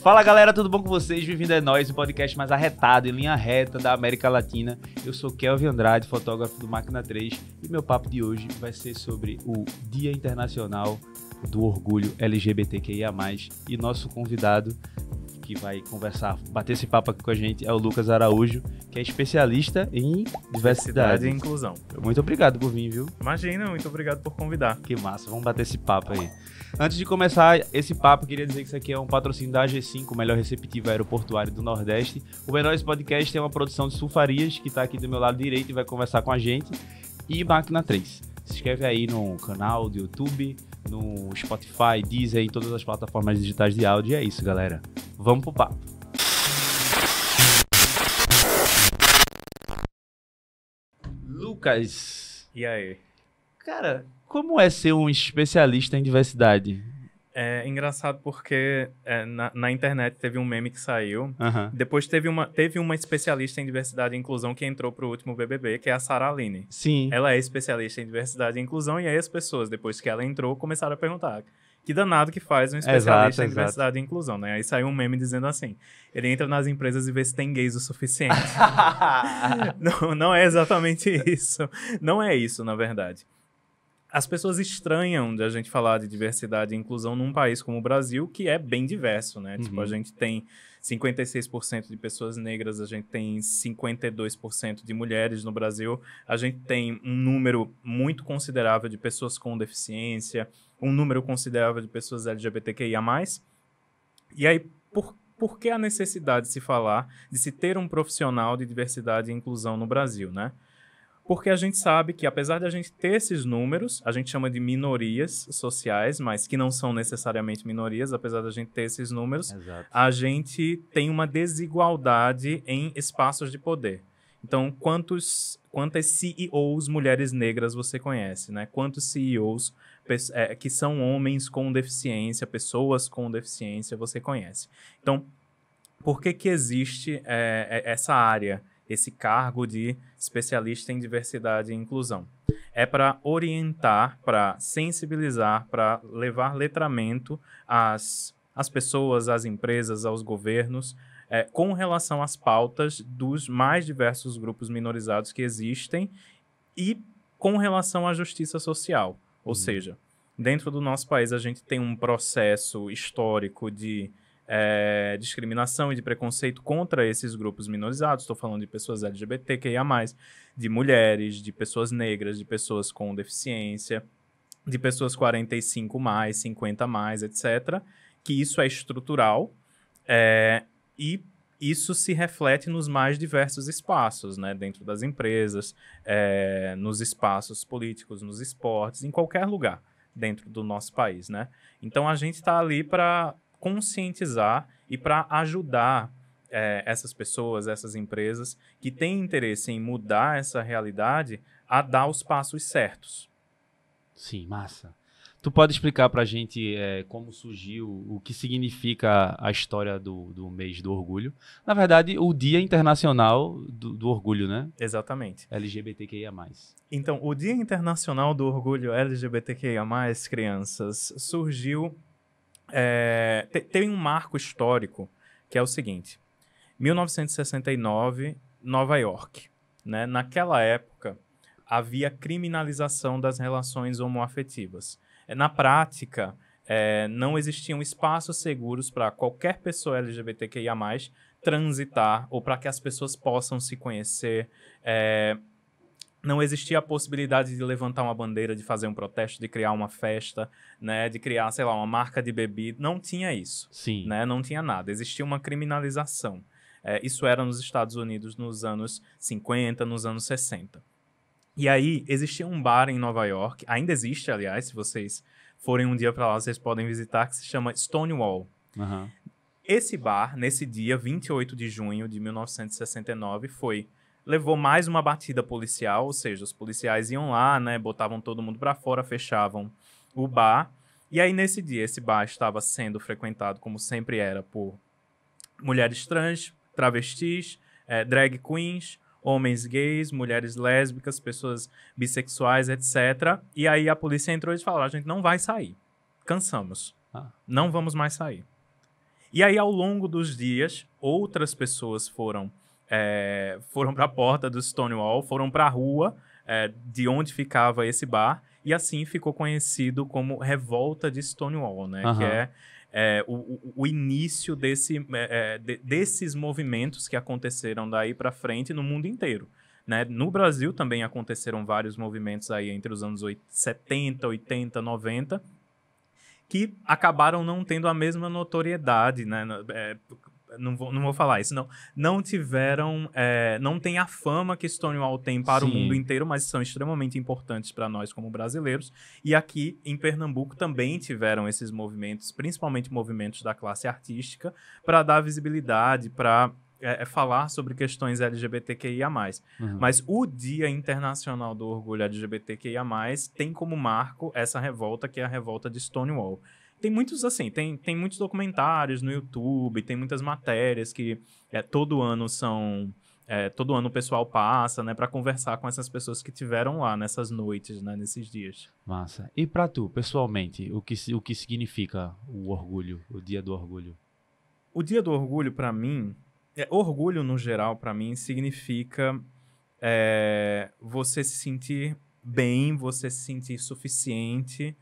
Fala galera, tudo bom com vocês? Bem-vindo a nós, o podcast mais arretado, em linha reta da América Latina. Eu sou Kelvin Andrade, fotógrafo do Máquina 3, e meu papo de hoje vai ser sobre o Dia Internacional do Orgulho LGBTQIA+, e nosso convidado que vai conversar, bater esse papo aqui com a gente é o Lucas Araújo, que é especialista em diversidade e inclusão. Muito obrigado por vir, viu? Imagina, muito obrigado por convidar. Que massa, vamos bater esse papo aí. Antes de começar esse papo, queria dizer que isso aqui é um patrocínio da AG5, o melhor receptivo aeroportuário do Nordeste. O Menores Podcast é uma produção de Sulfarias, que está aqui do meu lado direito e vai conversar com a gente. E Máquina 3. Se inscreve aí no canal do YouTube, no Spotify, Deezer, em todas as plataformas digitais de áudio. E é isso, galera. Vamos pro papo. Lucas. E aí? Cara, como é ser um especialista em diversidade? É engraçado porque na internet teve um meme que saiu. Uhum. Depois teve uma especialista em diversidade e inclusão que entrou pro último BBB, que é a Sara Aline. Sim. Ela é especialista em diversidade e inclusão, e aí as pessoas, depois que ela entrou, começaram a perguntar: que danado que faz um especialista em diversidade e inclusão, né? Aí saiu um meme dizendo assim: ele entra nas empresas e vê se tem gays o suficiente. não é exatamente isso. Não é isso, na verdade. As pessoas estranham de a gente falar de diversidade e inclusão num país como o Brasil, que é bem diverso, né? Uhum. Tipo, a gente tem 56% de pessoas negras, a gente tem 52% de mulheres no Brasil, a gente tem um número muito considerável de pessoas com deficiência, um número considerável de pessoas LGBTQIA+. E aí, por que a necessidade de se falar, de se ter um profissional de diversidade e inclusão no Brasil, né? Porque a gente sabe que, apesar de a gente ter esses números, a gente chama de minorias sociais, mas que não são necessariamente minorias, apesar de a gente ter esses números, Exato. A gente tem uma desigualdade em espaços de poder. Então, quantas CEOs mulheres negras você conhece, né? Quantos CEOs que são homens com deficiência, pessoas com deficiência, você conhece? Então, por que existe essa área, esse cargo de especialista em diversidade e inclusão? É para orientar, para sensibilizar, para levar letramento às pessoas, às empresas, aos governos, com relação às pautas dos mais diversos grupos minorizados que existem e com relação à justiça social. Ou seja, dentro do nosso país a gente tem um processo histórico de discriminação e de preconceito contra esses grupos minorizados. Estou falando de pessoas LGBTQIA+, de mulheres, de pessoas negras, de pessoas com deficiência, de pessoas 45+, 50+, etc. Que isso é estrutural e isso se reflete nos mais diversos espaços, né? Dentro das empresas, nos espaços políticos, nos esportes, em qualquer lugar dentro do nosso país, né? Então a gente está ali para conscientizar e para ajudar essas pessoas, essas empresas que têm interesse em mudar essa realidade a dar os passos certos. Sim, massa. Tu pode explicar pra gente como surgiu, o que significa a história do mês do orgulho? Na verdade, o Dia Internacional do Orgulho, né? Exatamente. LGBTQIA+. Então, o Dia Internacional do Orgulho LGBTQIA+, crianças, surgiu... tem um marco histórico que é o seguinte: 1969, Nova York, né? Naquela época havia criminalização das relações homoafetivas. Na prática, não existiam espaços seguros para qualquer pessoa LGBTQIA+, transitar, ou para que as pessoas possam se conhecer. Não existia a possibilidade de levantar uma bandeira, de fazer um protesto, de criar uma festa, né, de criar, sei lá, uma marca de bebida. Não tinha isso. Sim. Né? Não tinha nada. Existia uma criminalização. Isso era nos Estados Unidos nos anos 50, nos anos 60. E aí, existia um bar em Nova York, ainda existe, aliás, se vocês forem um dia para lá, vocês podem visitar, que se chama Stonewall. Uhum. Esse bar, nesse dia, 28 de junho de 1969, levou mais uma batida policial, ou seja, os policiais iam lá, né, botavam todo mundo para fora, fechavam o bar. E aí, nesse dia, esse bar estava sendo frequentado, como sempre era, por mulheres trans, travestis, drag queens, homens gays, mulheres lésbicas, pessoas bissexuais, etc. E aí a polícia entrou e falou: a gente não vai sair. Cansamos. Não vamos mais sair. E aí, ao longo dos dias, outras pessoas foram para a porta do Stonewall, foram para a rua de onde ficava esse bar, e assim ficou conhecido como Revolta de Stonewall, né? Aham. Que o início desses movimentos que aconteceram daí para frente no mundo inteiro. Né? No Brasil também aconteceram vários movimentos aí entre os anos 70, 80, 90, que acabaram não tendo a mesma notoriedade, né? Não vou falar isso, não tiveram, não tem a fama que Stonewall tem para o Sim. mundo inteiro, mas são extremamente importantes para nós como brasileiros. E aqui em Pernambuco também tiveram esses movimentos, principalmente movimentos da classe artística, para dar visibilidade, para falar sobre questões LGBTQIA+. Uhum. Mas o Dia Internacional do Orgulho LGBTQIA+, tem como marco essa revolta, que é a revolta de Stonewall. Tem muitos, assim, tem muitos documentários no YouTube, tem muitas matérias que todo ano o pessoal passa, né, para conversar com essas pessoas que tiveram lá nessas noites, né, nesses dias. Massa. E pra tu, pessoalmente, o que significa o orgulho, o Dia do Orgulho? O Dia do Orgulho, para mim, orgulho no geral, para mim, significa você se sentir bem, você se sentir suficiente,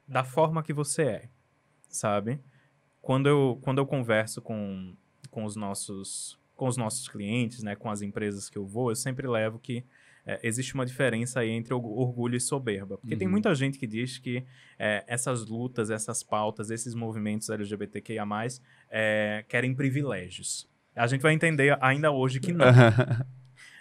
da forma que você é, sabe? Quando eu converso com os nossos clientes, né, com as empresas que eu vou, eu sempre levo que existe uma diferença aí entre orgulho e soberba. Porque tem muita gente que diz que essas lutas, essas pautas, esses movimentos LGBTQIA+, querem privilégios. A gente vai entender ainda hoje que não.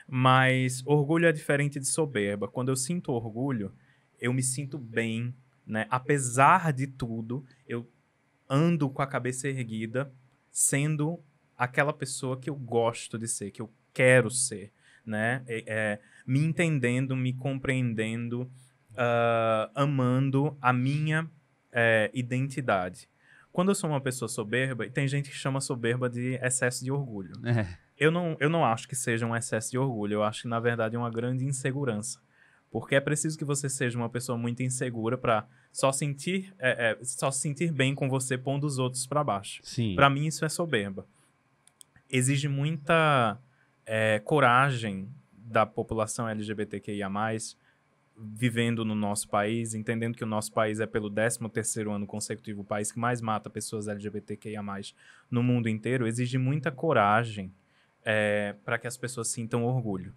Mas orgulho é diferente de soberba. Quando eu sinto orgulho, eu me sinto bem, né? Apesar de tudo, eu ando com a cabeça erguida, sendo aquela pessoa que eu gosto de ser, que eu quero ser, né? Me entendendo, me compreendendo, amando a minha identidade. Quando eu sou uma pessoa soberba, tem gente que chama soberba de excesso de orgulho. Eu não acho que seja um excesso de orgulho, eu acho que, na verdade, é uma grande insegurança. Porque é preciso que você seja uma pessoa muito insegura para só se sentir bem com você pondo os outros para baixo. Para mim, isso é soberba. Exige muita coragem da população LGBTQIA+, vivendo no nosso país, entendendo que o nosso país é pelo 13º ano consecutivo o país que mais mata pessoas LGBTQIA+, no mundo inteiro. Exige muita coragem para que as pessoas sintam orgulho.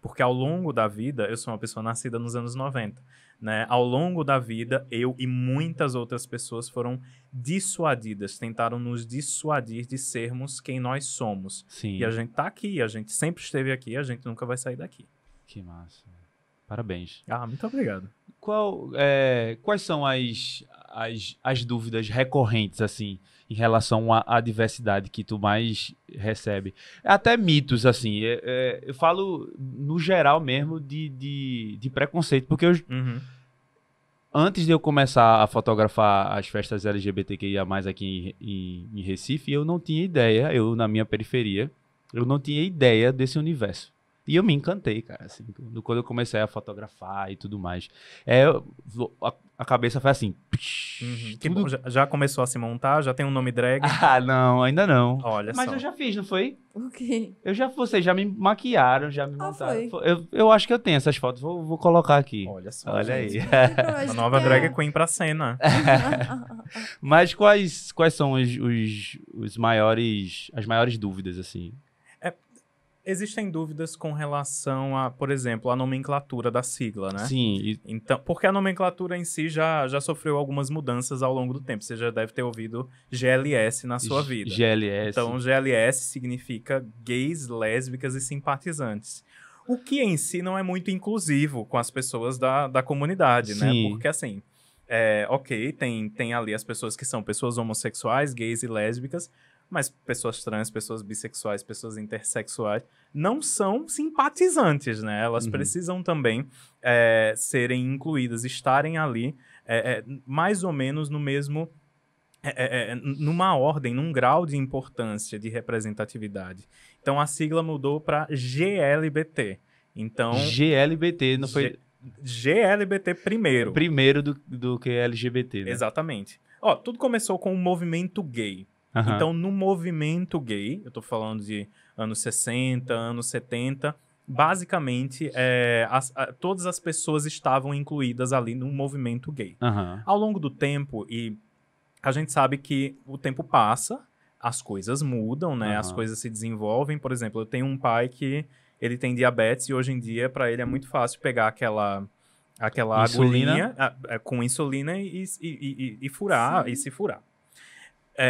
Porque ao longo da vida, eu sou uma pessoa nascida nos anos 90, né? Ao longo da vida, eu e muitas outras pessoas foram dissuadidas, tentaram nos dissuadir de sermos quem nós somos. Sim. E a gente tá aqui, a gente sempre esteve aqui, a gente nunca vai sair daqui. Que massa. Parabéns. Muito obrigado. Quais são as dúvidas recorrentes, assim, em relação à diversidade que tu mais recebe? Até mitos, assim. Eu falo no geral mesmo de preconceito, porque antes de eu começar a fotografar as festas LGBTQIA+, aqui em Recife, eu não tinha ideia, na minha periferia, eu não tinha ideia desse universo. E eu me encantei, cara, assim, quando eu comecei a fotografar e tudo mais. A cabeça foi assim... Que bom, já começou a se montar? Já tem um nome drag? Não, ainda não. Olha Mas só. eu já fiz, não foi? O quê? Vocês já me maquiaram, já me montaram. Foi. Eu acho que eu tenho essas fotos, vou colocar aqui. Olha só. Olha aí. A nova drag queen pra cena. Mas quais são as maiores dúvidas, assim? Existem dúvidas com relação a, por exemplo, a nomenclatura da sigla, né? Sim. Então, porque a nomenclatura em si já sofreu algumas mudanças ao longo do tempo. Você já deve ter ouvido GLS na sua vida. GLS. Então, GLS significa gays, lésbicas e simpatizantes. O que em si não é muito inclusivo com as pessoas da comunidade, né? Sim. Porque assim, ok, tem ali as pessoas que são pessoas homossexuais, gays e lésbicas, mas pessoas trans, pessoas bissexuais, pessoas intersexuais não são simpatizantes, né? Elas precisam também serem incluídas, estarem ali mais ou menos no mesmo... numa ordem, num grau de importância, de representatividade. Então, a sigla mudou para GLBT. Então, GLBT, não foi... GLBT primeiro. Primeiro do que LGBT, né? Exatamente. Ó, tudo começou com o movimento gay. Aham. Então, no movimento gay, eu tô falando de anos 60, anos 70, basicamente, todas as pessoas estavam incluídas ali no movimento gay. Aham. Ao longo do tempo, e a gente sabe que o tempo passa, as coisas mudam, né? As Aham. coisas se desenvolvem. Por exemplo, eu tenho um pai que ele tem diabetes e hoje em dia, para ele, é muito fácil pegar aquela Insulina. agulhinha com insulina e furar, Sim. e se furar.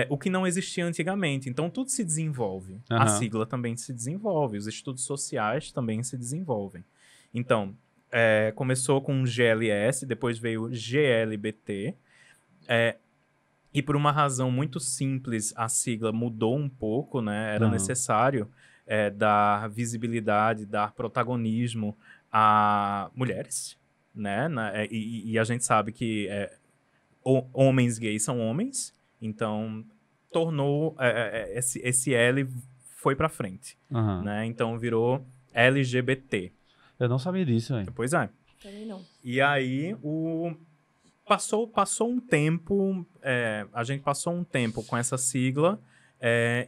O que não existia antigamente. Então, tudo se desenvolve. A Aham. sigla também se desenvolve. Os estudos sociais também se desenvolvem. Então, começou com GLS, depois veio GLBT. E por uma razão muito simples, a sigla mudou um pouco, né? Era Aham. necessário dar visibilidade, dar protagonismo a mulheres, né? E a gente sabe que homens gays são homens, então tornou esse L foi pra frente, Aham. né? Então virou LGBT. Eu não sabia disso, velho. Pois é. Também não. E aí passou um tempo, a gente passou um tempo com essa sigla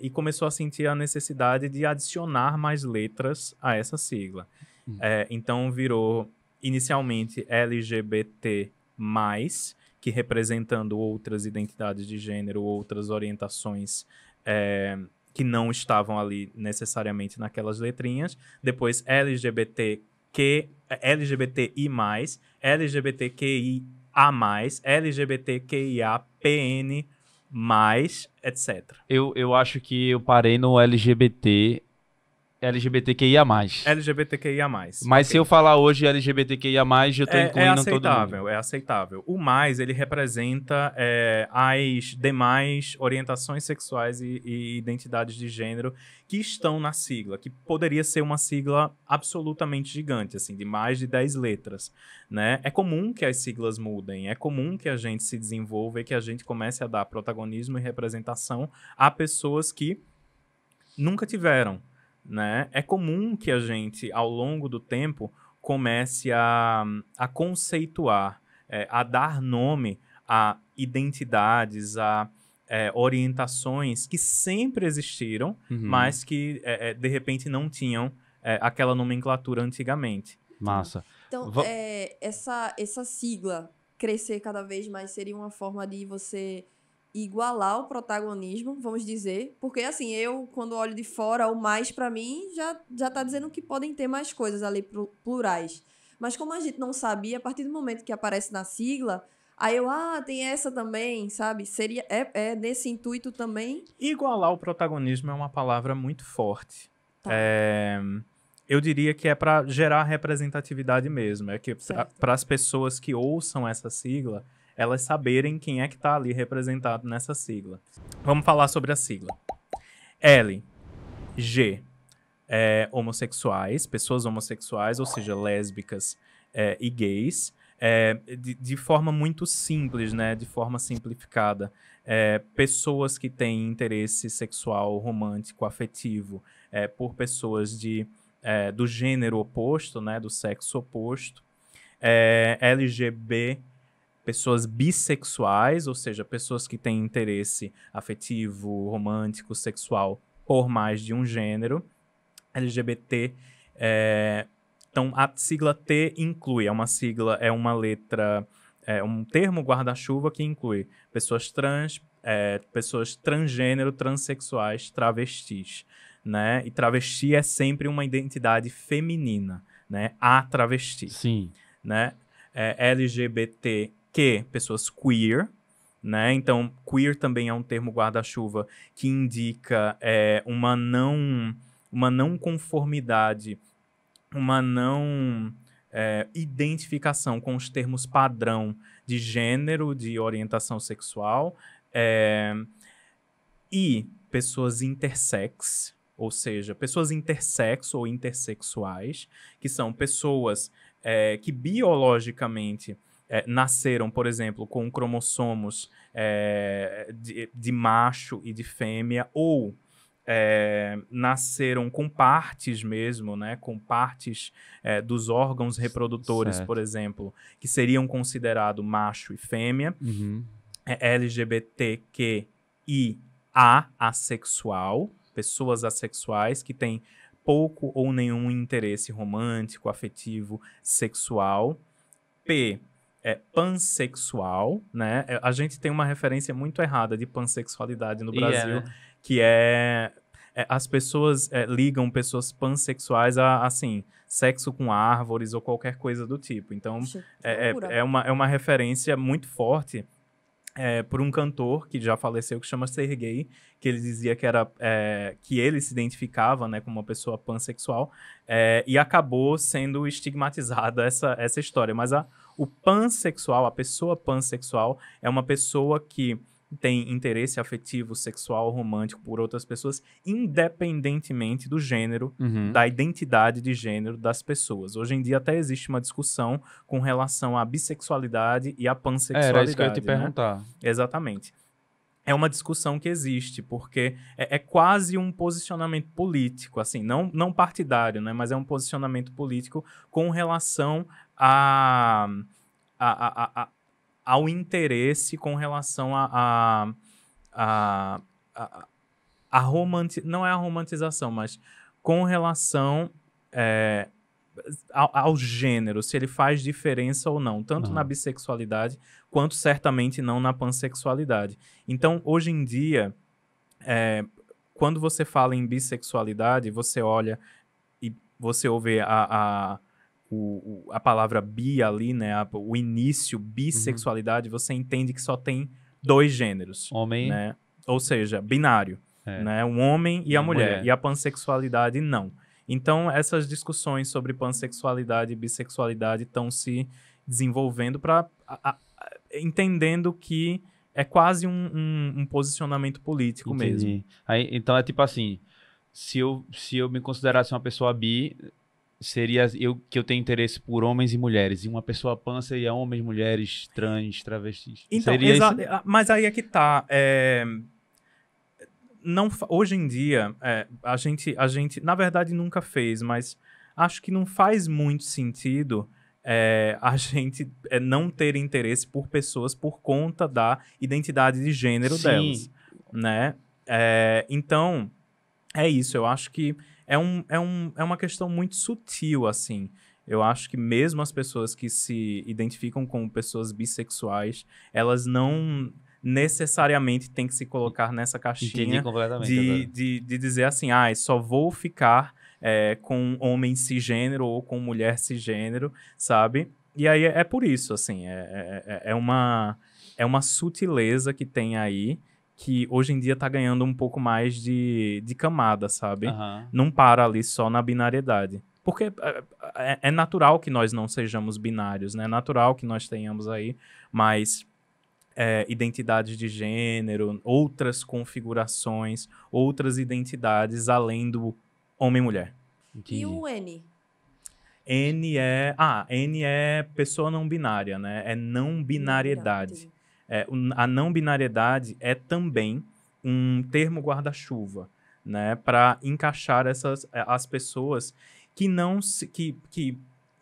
e começou a sentir a necessidade de adicionar mais letras a essa sigla. Então virou inicialmente LGBT+, que representando outras identidades de gênero, outras orientações que não estavam ali necessariamente naquelas letrinhas. Depois LGBTI+, LGBTQIA+, LGBTQIAPN+, etc. Eu acho que eu parei no LGBTQIA+. LGBTQIA+. Mas ok. se eu falar hoje LGBTQIA+, eu tô incluindo todo mundo. É aceitável. O mais, ele representa as demais orientações sexuais e identidades de gênero que estão na sigla, que poderia ser uma sigla absolutamente gigante, assim, de mais de 10 letras, né? É comum que as siglas mudem, é comum que a gente se desenvolva e que a gente comece a dar protagonismo e representação a pessoas que nunca tiveram, né? É comum que a gente, ao longo do tempo, comece a conceituar, a dar nome a identidades, a orientações que sempre existiram, Uhum. mas que, de repente, não tinham aquela nomenclatura antigamente. Massa. Então, essa sigla crescer cada vez mais seria uma forma de você igualar o protagonismo, vamos dizer, porque assim, eu quando olho de fora, o mais pra mim já tá dizendo que podem ter mais coisas ali plurais. Mas como a gente não sabia, a partir do momento que aparece na sigla, aí tem essa também, sabe? Seria nesse intuito também. Igualar o protagonismo é uma palavra muito forte. Tá. Eu diria que é para gerar representatividade mesmo. É que Certo. para as pessoas que ouçam essa sigla, elas saberem quem é que está ali representado nessa sigla. Vamos falar sobre a sigla. L, G, homossexuais, pessoas homossexuais, ou seja, lésbicas e gays, de forma muito simples, né? De forma simplificada. Pessoas que têm interesse sexual, romântico, afetivo por pessoas do gênero oposto, né? Do sexo oposto. LGB, pessoas bissexuais, ou seja, pessoas que têm interesse afetivo, romântico, sexual por mais de um gênero. LGBT, então a sigla T inclui, é uma letra, um termo guarda-chuva que inclui pessoas trans, pessoas transgênero, transexuais, travestis, né? E travesti é sempre uma identidade feminina, né? A travesti. Sim. Né? LGBTQ, pessoas queer, né? Então, queer também é um termo guarda-chuva que indica uma não conformidade, uma não identificação com os termos padrão de gênero, de orientação sexual, e pessoas intersex, ou seja, pessoas intersexo ou intersexuais, que são pessoas que biologicamente nasceram, por exemplo, com cromossomos de macho e de fêmea, ou nasceram com partes mesmo, né, com partes dos órgãos reprodutores, Certo. por exemplo, que seriam considerados macho e fêmea. Uhum. LGBTQIA, assexual, pessoas assexuais que têm pouco ou nenhum interesse romântico, afetivo, sexual. P é pansexual, né? A gente tem uma referência muito errada de pansexualidade no Brasil, né? que as pessoas ligam pessoas pansexuais a, assim, sexo com árvores ou qualquer coisa do tipo. Então, Oxe, que é loucura. é uma referência muito forte por um cantor que já faleceu, que chama Serguei, que ele dizia que ele se identificava, né, como uma pessoa pansexual, e acabou sendo estigmatizada essa história. Mas o pansexual, a pessoa pansexual, é uma pessoa que tem interesse afetivo, sexual, romântico por outras pessoas, independentemente do gênero, Uhum. da identidade de gênero das pessoas. Hoje em dia até existe uma discussão com relação à bissexualidade e à pansexualidade. Era isso que eu ia te né? perguntar. Exatamente. É uma discussão que existe, porque é quase um posicionamento político, assim, não partidário, né? Mas é um posicionamento político com relação ao interesse com relação não é a romantização, mas com relação ao gênero, se ele faz diferença ou não, tanto na bissexualidade, quanto certamente não na pansexualidade. Então, hoje em dia, quando você fala em bissexualidade, você olha e você ouve a palavra bi ali, né? O início, bissexualidade, você entende que só tem 2 gêneros. Homem. Né? Ou seja, binário. Né? Um homem e a mulher. E a pansexualidade, não. Então, essas discussões sobre pansexualidade e bissexualidade estão se desenvolvendo entendendo que é quase um posicionamento político mesmo. Aí, então é tipo assim, se eu me considerasse uma pessoa bi, seria que eu tenho interesse por homens e mulheres, e uma pessoa pan seria homens, mulheres, trans, travestis. Então, seria isso? Mas aí é que tá. Hoje em dia, a gente, na verdade, nunca fez, mas acho que não faz muito sentido a gente não ter interesse por pessoas por conta da identidade de gênero delas, né? Então, é isso. Eu acho que é uma questão muito sutil, assim. Eu acho que mesmo as pessoas que se identificam como pessoas bissexuais, elas não necessariamente têm que se colocar nessa caixinha de dizer assim, só vou ficar com homem cisgênero ou com mulher cisgênero, sabe? E aí é por isso, assim, é uma sutileza que tem aí, que hoje em dia tá ganhando um pouco mais de camada, sabe? Uhum. Não para ali só na binariedade. Porque é natural que nós não sejamos binários, né? É natural que nós tenhamos aí mais identidades de gênero, outras configurações, outras identidades além do homem e mulher. E o N? N é pessoa não binária, né? É não binariedade. A não binariedade é também um termo guarda-chuva, né? Para encaixar as pessoas que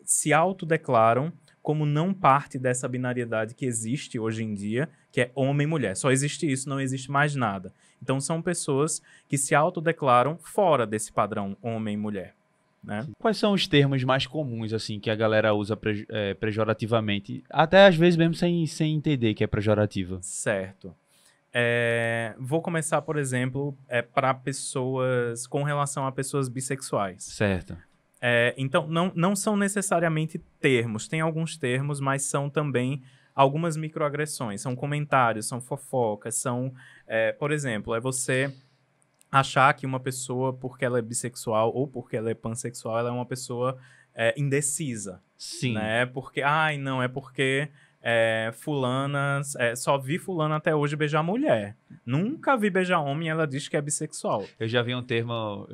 se autodeclaram como não parte dessa binariedade que existe hoje em dia, que é homem e mulher. Só existe isso, não existe mais nada. Então, são pessoas que se autodeclaram fora desse padrão homem e mulher. Né? Quais são os termos mais comuns, assim, que a galera usa pejorativamente? Até às vezes mesmo sem entender que é pejorativa. Certo. Vou começar, por exemplo, para pessoas, com relação a pessoas bissexuais. Certo. Então, não são necessariamente termos. Tem alguns termos, mas são também algumas microagressões. São comentários, são fofocas, são... por exemplo, você achar que uma pessoa, porque ela é bissexual ou porque ela é pansexual, ela é uma pessoa indecisa. Sim. Né? Porque, não, é porque... fulana, só vi fulana até hoje beijar mulher. Nunca vi beijar homem e ela diz que é bissexual. Eu já vi um termo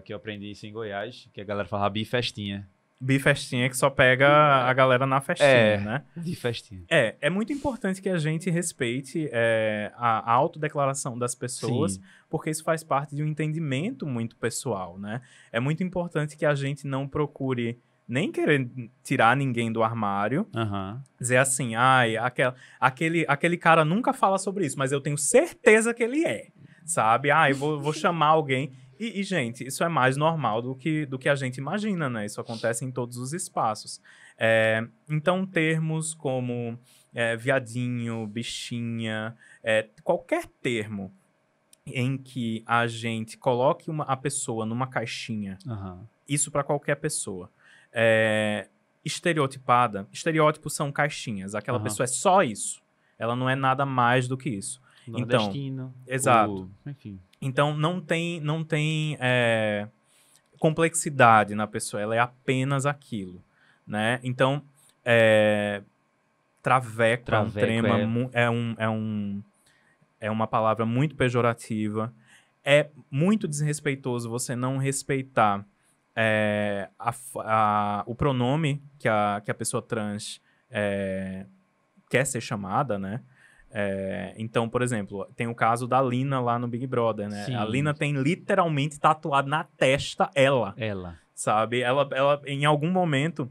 que eu aprendi isso em Goiás, que a galera falava bifestinha. Bifestinha que só pega a galera na festinha, né? Bifestinha. É muito importante que a gente respeite a autodeclaração das pessoas, Sim. porque isso faz parte de um entendimento muito pessoal, né? É muito importante que a gente não procure nem querer tirar ninguém do armário, Aham. dizer assim, ai, aquele cara nunca fala sobre isso, mas eu tenho certeza que ele é, sabe? Ah, eu vou chamar alguém. E, gente, isso é mais normal do que a gente imagina, né? Isso acontece em todos os espaços. Então, termos como viadinho, bichinha, qualquer termo em que a gente coloque a pessoa numa caixinha, Aham. isso para qualquer pessoa, estereotipada, estereótipos são caixinhas, aquela Aham. pessoa é só isso, ela não é nada mais do que isso. Então, Nordestino. exato. Enfim. Então, não tem complexidade na pessoa, ela é apenas aquilo, né? Então, traveco é um Traveco trema, é uma palavra muito pejorativa. É muito desrespeitoso você não respeitar o pronome que a pessoa trans quer ser chamada, né? Então, por exemplo, tem o caso da Lina lá no Big Brother, né? Sim. A Lina tem literalmente tatuado na testa ela, sabe? Ela, em algum momento,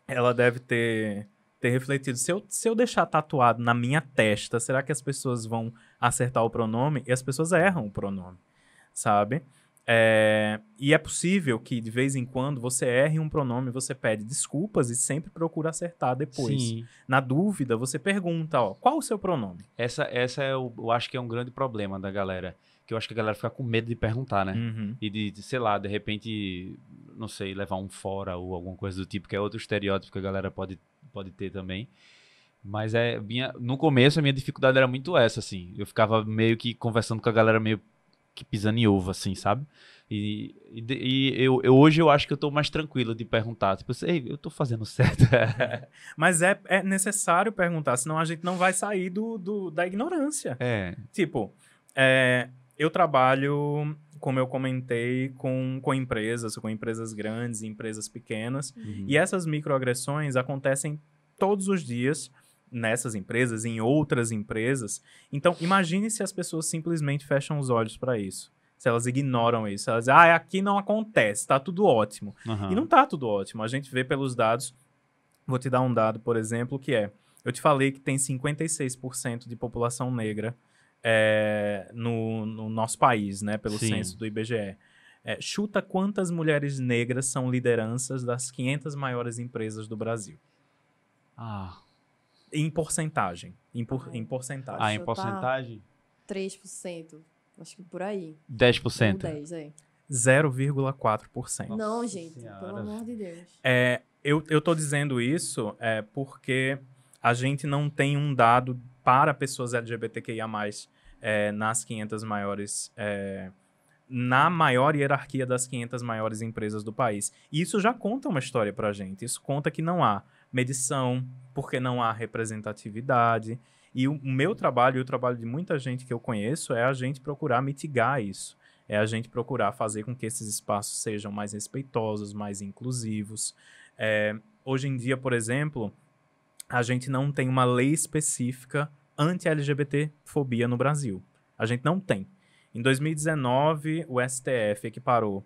ela deve ter refletido. Se eu deixar tatuado na minha testa, será que as pessoas vão acertar o pronome? E as pessoas erram o pronome, sabe? E é possível que, de vez em quando, você erre um pronome, você pede desculpas e sempre procura acertar depois. Sim. Na dúvida, você pergunta, qual o seu pronome? Essa eu acho que é um grande problema da galera. Que eu acho que a galera fica com medo de perguntar, né? Uhum. E sei lá, de repente, não sei, levar um fora ou alguma coisa do tipo, que é outro estereótipo que a galera pode ter também. Mas no começo a minha dificuldade era muito essa, assim. Eu ficava meio que conversando com a galera meio que pisando em ovo, assim, sabe? E hoje eu acho que eu tô mais tranquilo de perguntar. Tipo, ei, eu tô fazendo certo. Mas é necessário perguntar, senão a gente não vai sair da ignorância. Tipo, eu trabalho, como eu comentei, com empresas grandes, empresas pequenas, e essas microagressões acontecem todos os dias nessas empresas, em outras empresas. Então, imagine se as pessoas simplesmente fecham os olhos para isso. Se elas ignoram isso. Elas dizem, aqui não acontece, tá tudo ótimo. Uhum. E não tá tudo ótimo. A gente vê pelos dados. Vou te dar um dado, por exemplo, que eu te falei que tem 56% de população negra no nosso país, né? Pelo censo do IBGE. Chuta quantas mulheres negras são lideranças das 500 maiores empresas do Brasil. Em porcentagem. Em porcentagem. Em porcentagem? 3%. Acho que por aí. 10%. Ou 10, 0,4%. Não, gente. Pelo amor de Deus. Eu tô dizendo isso porque a gente não tem um dado para pessoas LGBTQIA+, nas 500 maiores... na maior hierarquia das 500 maiores empresas do país. E isso já conta uma história pra gente. Isso conta que não há medição, porque não há representatividade. E o meu trabalho e o trabalho de muita gente que eu conheço é a gente procurar mitigar isso. É a gente procurar fazer com que esses espaços sejam mais respeitosos, mais inclusivos. Hoje em dia, por exemplo, a gente não tem uma lei específica anti-LGBT-fobia no Brasil. A gente não tem. Em 2019, o STF equiparou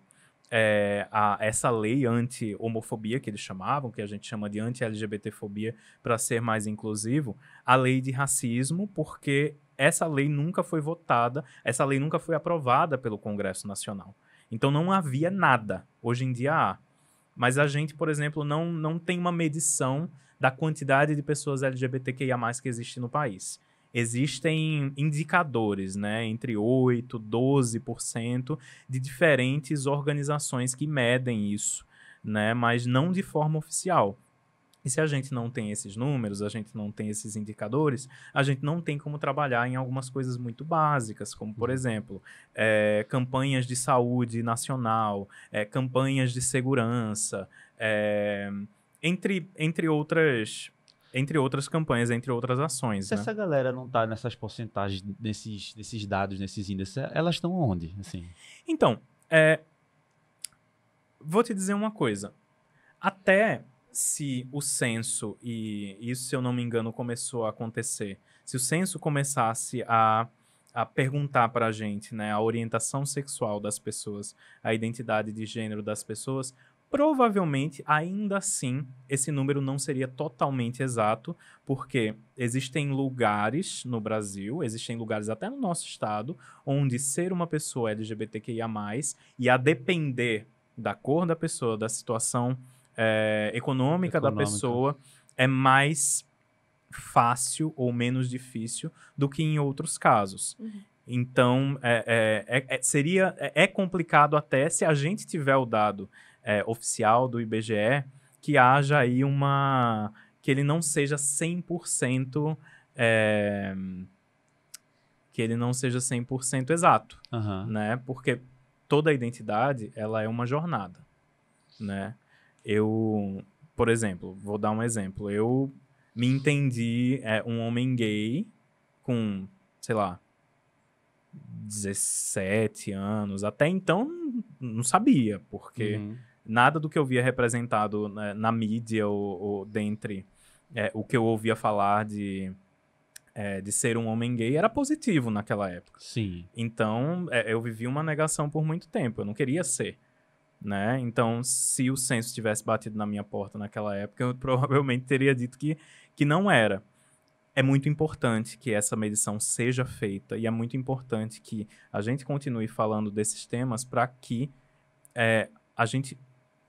essa lei anti-homofobia, que eles chamavam, que a gente chama de anti-LGBT-fobia, para ser mais inclusivo, a lei de racismo, porque essa lei nunca foi votada, essa lei nunca foi aprovada pelo Congresso Nacional. Então não havia nada. Hoje em dia há. Mas a gente, por exemplo, não tem uma medição da quantidade de pessoas LGBTQIA+, que existe no país. Existem indicadores, né, entre 8% e 12% de diferentes organizações que medem isso, né, mas não de forma oficial. E se a gente não tem esses números, a gente não tem esses indicadores, a gente não tem como trabalhar em algumas coisas muito básicas, como, por exemplo, campanhas de saúde nacional, campanhas de segurança, entre outras campanhas, entre outras ações. Se né? essa galera não tá nessas porcentagens, nesses dados, nesses índices, elas estão onde? Assim? Então, vou te dizer uma coisa. Até se o censo, e isso, se eu não me engano, começou a acontecer, se o censo começasse a perguntar para a gente, né, a orientação sexual das pessoas, a identidade de gênero das pessoas, Provavelmente, ainda assim, esse número não seria totalmente exato, porque existem lugares no Brasil, existem lugares até no nosso estado, onde ser uma pessoa LGBTQIA+, e a depender da cor da pessoa, da situação econômica da pessoa, é mais fácil ou menos difícil do que em outros casos. Então, é complicado até se a gente tiver o dado oficial do IBGE, que haja aí que ele não seja 100%, que ele não seja 100% exato, né? Porque toda identidade, ela é uma jornada, né? Por exemplo, vou dar um exemplo. Eu me entendi um homem gay com, sei lá, 17 anos. Até então, não sabia, porque nada do que eu via representado na mídia ou dentre o que eu ouvia falar de ser um homem gay era positivo naquela época. Sim. Então, eu vivi uma negação por muito tempo. Eu não queria ser, né? Então, se o censo tivesse batido na minha porta naquela época, eu provavelmente teria dito que não era. É muito importante que essa medição seja feita e é muito importante que a gente continue falando desses temas para que a gente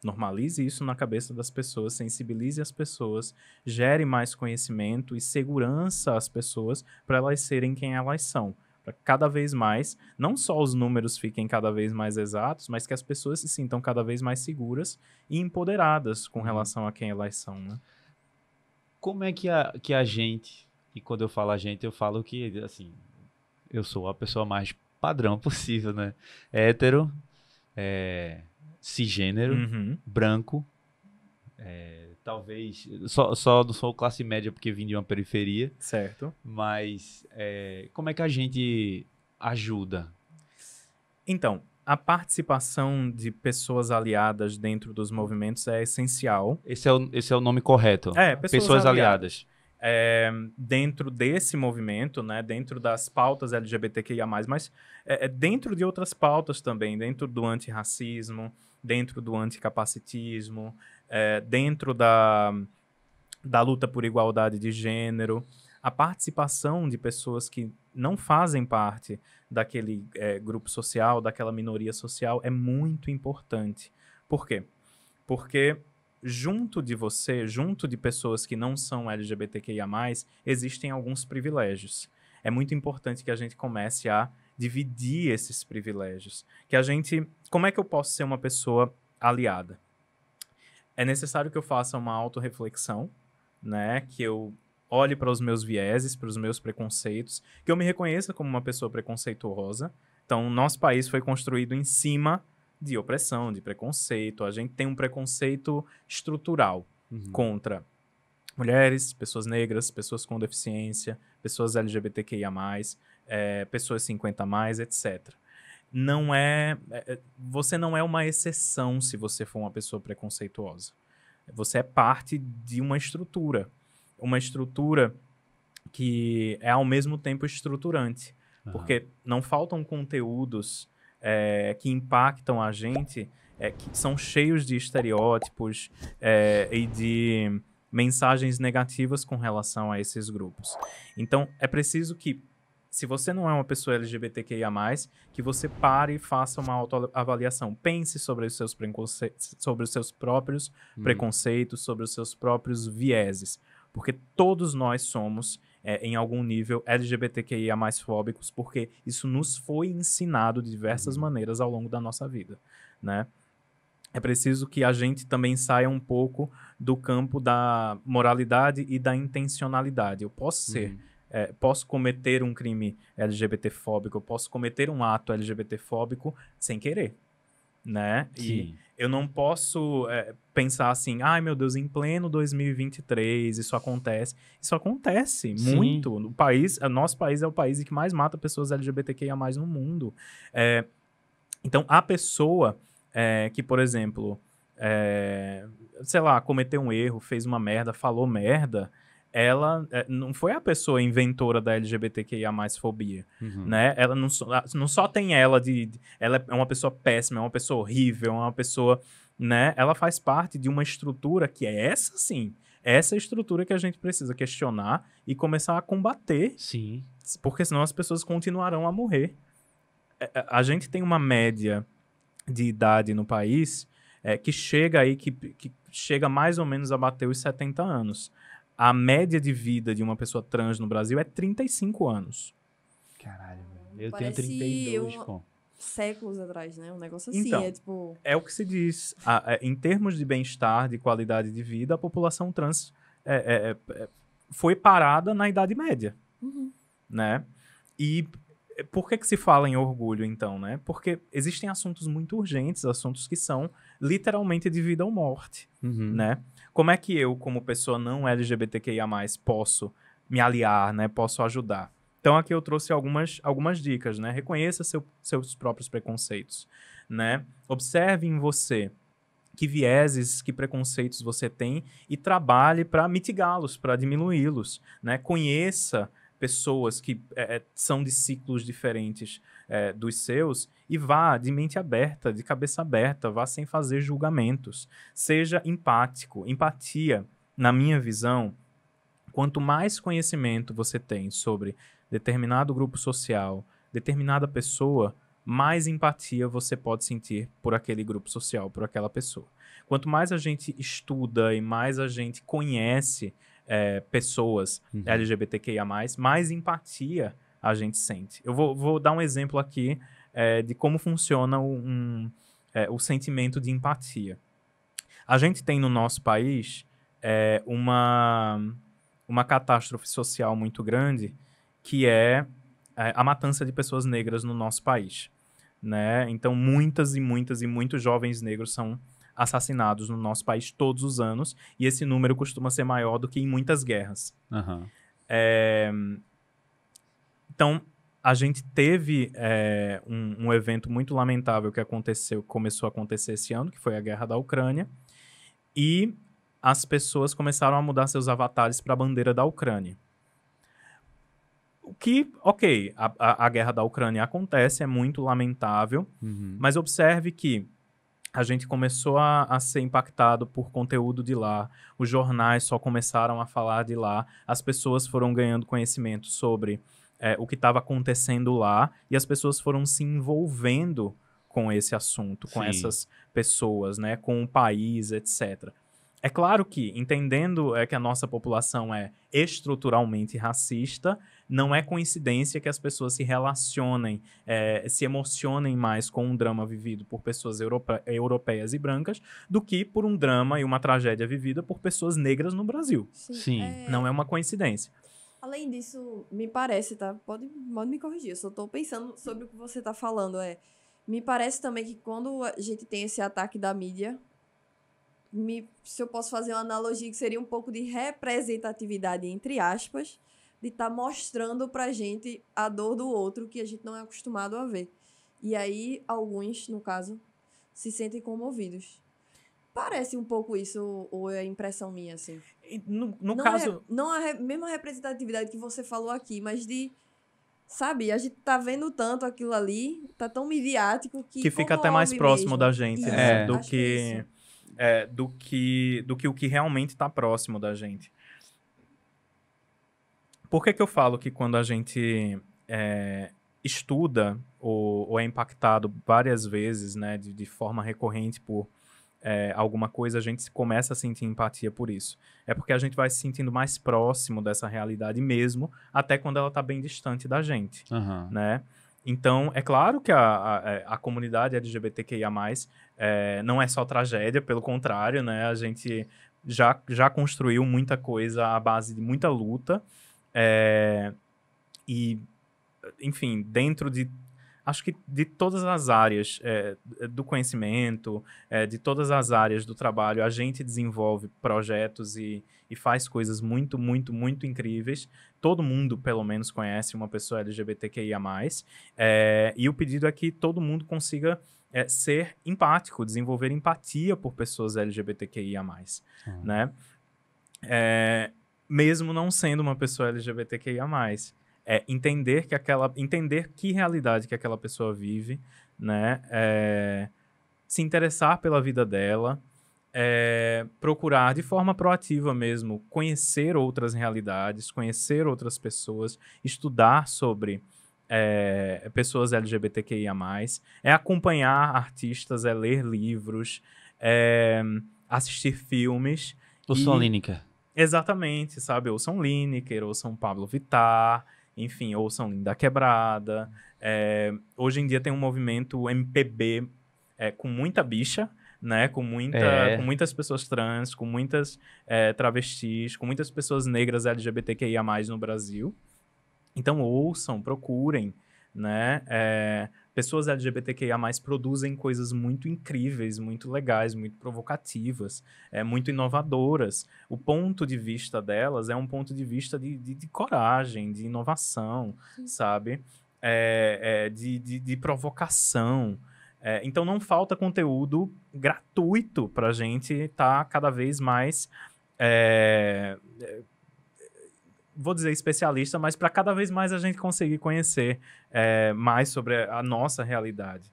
normalize isso na cabeça das pessoas, sensibilize as pessoas, gere mais conhecimento e segurança às pessoas para elas serem quem elas são. Para cada vez mais, não só os números fiquem cada vez mais exatos, mas que as pessoas se sintam cada vez mais seguras e empoderadas com relação a quem elas são, né? Como é que a gente, e quando eu falo a gente, eu falo que, assim, eu sou a pessoa mais padrão possível, né? Hétero, cisgênero, branco, talvez, só não sou classe média porque vim de uma periferia. Certo. Mas como é que a gente ajuda? Então, a participação de pessoas aliadas dentro dos movimentos é essencial. Esse é o nome correto. Pessoas aliadas. Dentro desse movimento, né, dentro das pautas LGBTQIA+, mas dentro de outras pautas também, dentro do antirracismo, dentro do anticapacitismo, dentro da luta por igualdade de gênero, a participação de pessoas que não fazem parte daquele grupo social, daquela minoria social, é muito importante. Por quê? Porque junto de você, junto de pessoas que não são LGBTQIA+, existem alguns privilégios. É muito importante que a gente comece a dividir esses privilégios. Como é que eu posso ser uma pessoa aliada? É necessário que eu faça uma autorreflexão, né? Que eu olhe para os meus vieses, para os meus preconceitos, que eu me reconheça como uma pessoa preconceituosa. Então, o nosso país foi construído em cima de opressão, de preconceito. A gente tem um preconceito estrutural contra mulheres, pessoas negras, pessoas com deficiência, pessoas LGBTQIA+, pessoas 50+, etc. Você não é uma exceção se você for uma pessoa preconceituosa. Você é parte de uma estrutura que é ao mesmo tempo estruturante, porque não faltam conteúdos que impactam a gente, que são cheios de estereótipos e de mensagens negativas com relação a esses grupos. Então, é preciso que, se você não é uma pessoa LGBTQIA+, que você pare e faça uma autoavaliação. Pense sobre os seus preconceitos, sobre os seus próprios preconceitos, sobre os seus próprios vieses. Porque todos nós somos, em algum nível, LGBTQIA+ fóbicos, porque isso nos foi ensinado de diversas maneiras ao longo da nossa vida, né? É preciso que a gente também saia um pouco do campo da moralidade e da intencionalidade. Eu posso posso cometer um crime LGBT-fóbico, eu posso cometer um ato LGBT-fóbico sem querer, né? Sim. E eu não posso pensar assim, ai meu Deus, em pleno 2023 isso acontece. Isso acontece muito. Nosso país é o país que mais mata pessoas LGBTQIA+ no mundo. Então, a pessoa que, por exemplo, sei lá, cometeu um erro, fez uma merda, falou merda, ela não foi a pessoa inventora da LGBTQIA+ fobia, né? Ela não só tem ela ela é uma pessoa péssima, é uma pessoa horrível, é uma pessoa né? Ela faz parte de uma estrutura que é essa sim. Essa estrutura que a gente precisa questionar e começar a combater, Sim. porque senão as pessoas continuarão a morrer. A gente tem uma média de idade no país que chega aí, que chega mais ou menos a bater os 70 anos. A média de vida de uma pessoa trans no Brasil é 35 anos. Caralho, velho. Eu tenho Parece 32, pô. séculos atrás, né? Um negócio assim, Então, é tipo... é o que se diz. Em termos de bem-estar, de qualidade de vida, a população trans foi parada na Idade Média, Uhum. né? E por que se fala em orgulho, então, né? Porque existem assuntos muito urgentes, assuntos que são literalmente de vida ou morte, né? Como é que eu, como pessoa não LGBTQIA+, posso me aliar, né? Posso ajudar? Então, aqui eu trouxe algumas dicas, né? Reconheça seus próprios preconceitos, né? Observe em você que vieses, que preconceitos você tem e trabalhe para mitigá-los, para diminuí-los, né? Conheça pessoas que são de ciclos diferentes dos seus e vá de mente aberta, de cabeça aberta, vá sem fazer julgamentos. Seja empático. Empatia, na minha visão, quanto mais conhecimento você tem sobre determinado grupo social, determinada pessoa, mais empatia você pode sentir por aquele grupo social, por aquela pessoa. Quanto mais a gente estuda e mais a gente conhece pessoas LGBTQIA+, mais empatia a gente sente. Eu vou dar um exemplo aqui de como funciona o sentimento de empatia. A gente tem no nosso país uma catástrofe social muito grande, que é a matança de pessoas negras no nosso país, né? Então, muitas e muitas e muitos jovens negros são assassinados no nosso país todos os anos, e esse número costuma ser maior do que em muitas guerras. Então, a gente teve um evento muito lamentável que começou a acontecer esse ano, que foi a guerra da Ucrânia, e as pessoas começaram a mudar seus avatares para a bandeira da Ucrânia. O que, ok, a guerra da Ucrânia acontece, é muito lamentável, mas observe que a gente começou a ser impactado por conteúdo de lá, os jornais só começaram a falar de lá, as pessoas foram ganhando conhecimento sobre o que estava acontecendo lá, e as pessoas foram se envolvendo com esse assunto, com essas pessoas, né, com o país, etc. É claro que, entendendo que a nossa população é estruturalmente racista, não é coincidência que as pessoas se relacionem, se emocionem mais com um drama vivido por pessoas europeias e brancas do que por um drama e uma tragédia vivida por pessoas negras no Brasil. Sim. Não é uma coincidência. Além disso, me parece, tá? Pode me corrigir, eu só tô pensando sobre o que você tá falando. Me parece também que quando a gente tem esse ataque da mídia, se eu posso fazer uma analogia que seria um pouco de representatividade, entre aspas, de estar mostrando pra gente a dor do outro que a gente não é acostumado a ver. E aí, alguns, no caso, se sentem comovidos. Parece um pouco isso, ou é impressão minha, assim? No caso... Não a mesma representatividade que você falou aqui, mas de... Sabe, a gente tá vendo tanto aquilo ali, tá tão midiático que fica até mais próximo mesmo. da gente, Isso, né? Do que o que realmente está próximo da gente. Por que eu falo que quando a gente estuda ou é impactado várias vezes, né, de forma recorrente por alguma coisa, a gente começa a sentir empatia por isso? É porque a gente vai se sentindo mais próximo dessa realidade mesmo, até quando ela está bem distante da gente, né? Então, é claro que a comunidade LGBTQIA+, não é só tragédia, pelo contrário, né? A gente já construiu muita coisa à base de muita luta. E, enfim, dentro de... Acho que de todas as áreas do conhecimento, de todas as áreas do trabalho, a gente desenvolve projetos e faz coisas muito, muito, muito incríveis. Todo mundo, pelo menos, conhece uma pessoa LGBTQIA+. E o pedido é que todo mundo consiga ser empático, desenvolver empatia por pessoas LGBTQIA+. Né? Mesmo não sendo uma pessoa LGBTQIA+. Entender que realidade que aquela pessoa vive, né? se interessar pela vida dela, procurar de forma proativa mesmo, conhecer outras realidades, conhecer outras pessoas, estudar sobre pessoas LGBTQIA+, acompanhar artistas, ler livros, assistir filmes. Ouçam Lineker. Exatamente, sabe? Ouçam Lineker, ouçam Pablo Vittar, enfim, ouçam Linda Quebrada. Hoje em dia tem um movimento MPB com muita bicha, né? Com muitas pessoas trans, com muitas travestis, com muitas pessoas negras LGBTQIA+, no Brasil. Então ouçam, procurem, né? Pessoas LGBTQIA+, produzem coisas muito incríveis, muito legais, muito provocativas, muito inovadoras. O ponto de vista delas é um ponto de vista de coragem, de inovação, sabe? De provocação. Então não falta conteúdo gratuito para a gente estar cada vez mais... vou dizer especialista, mas para cada vez mais a gente conseguir conhecer mais sobre a nossa realidade.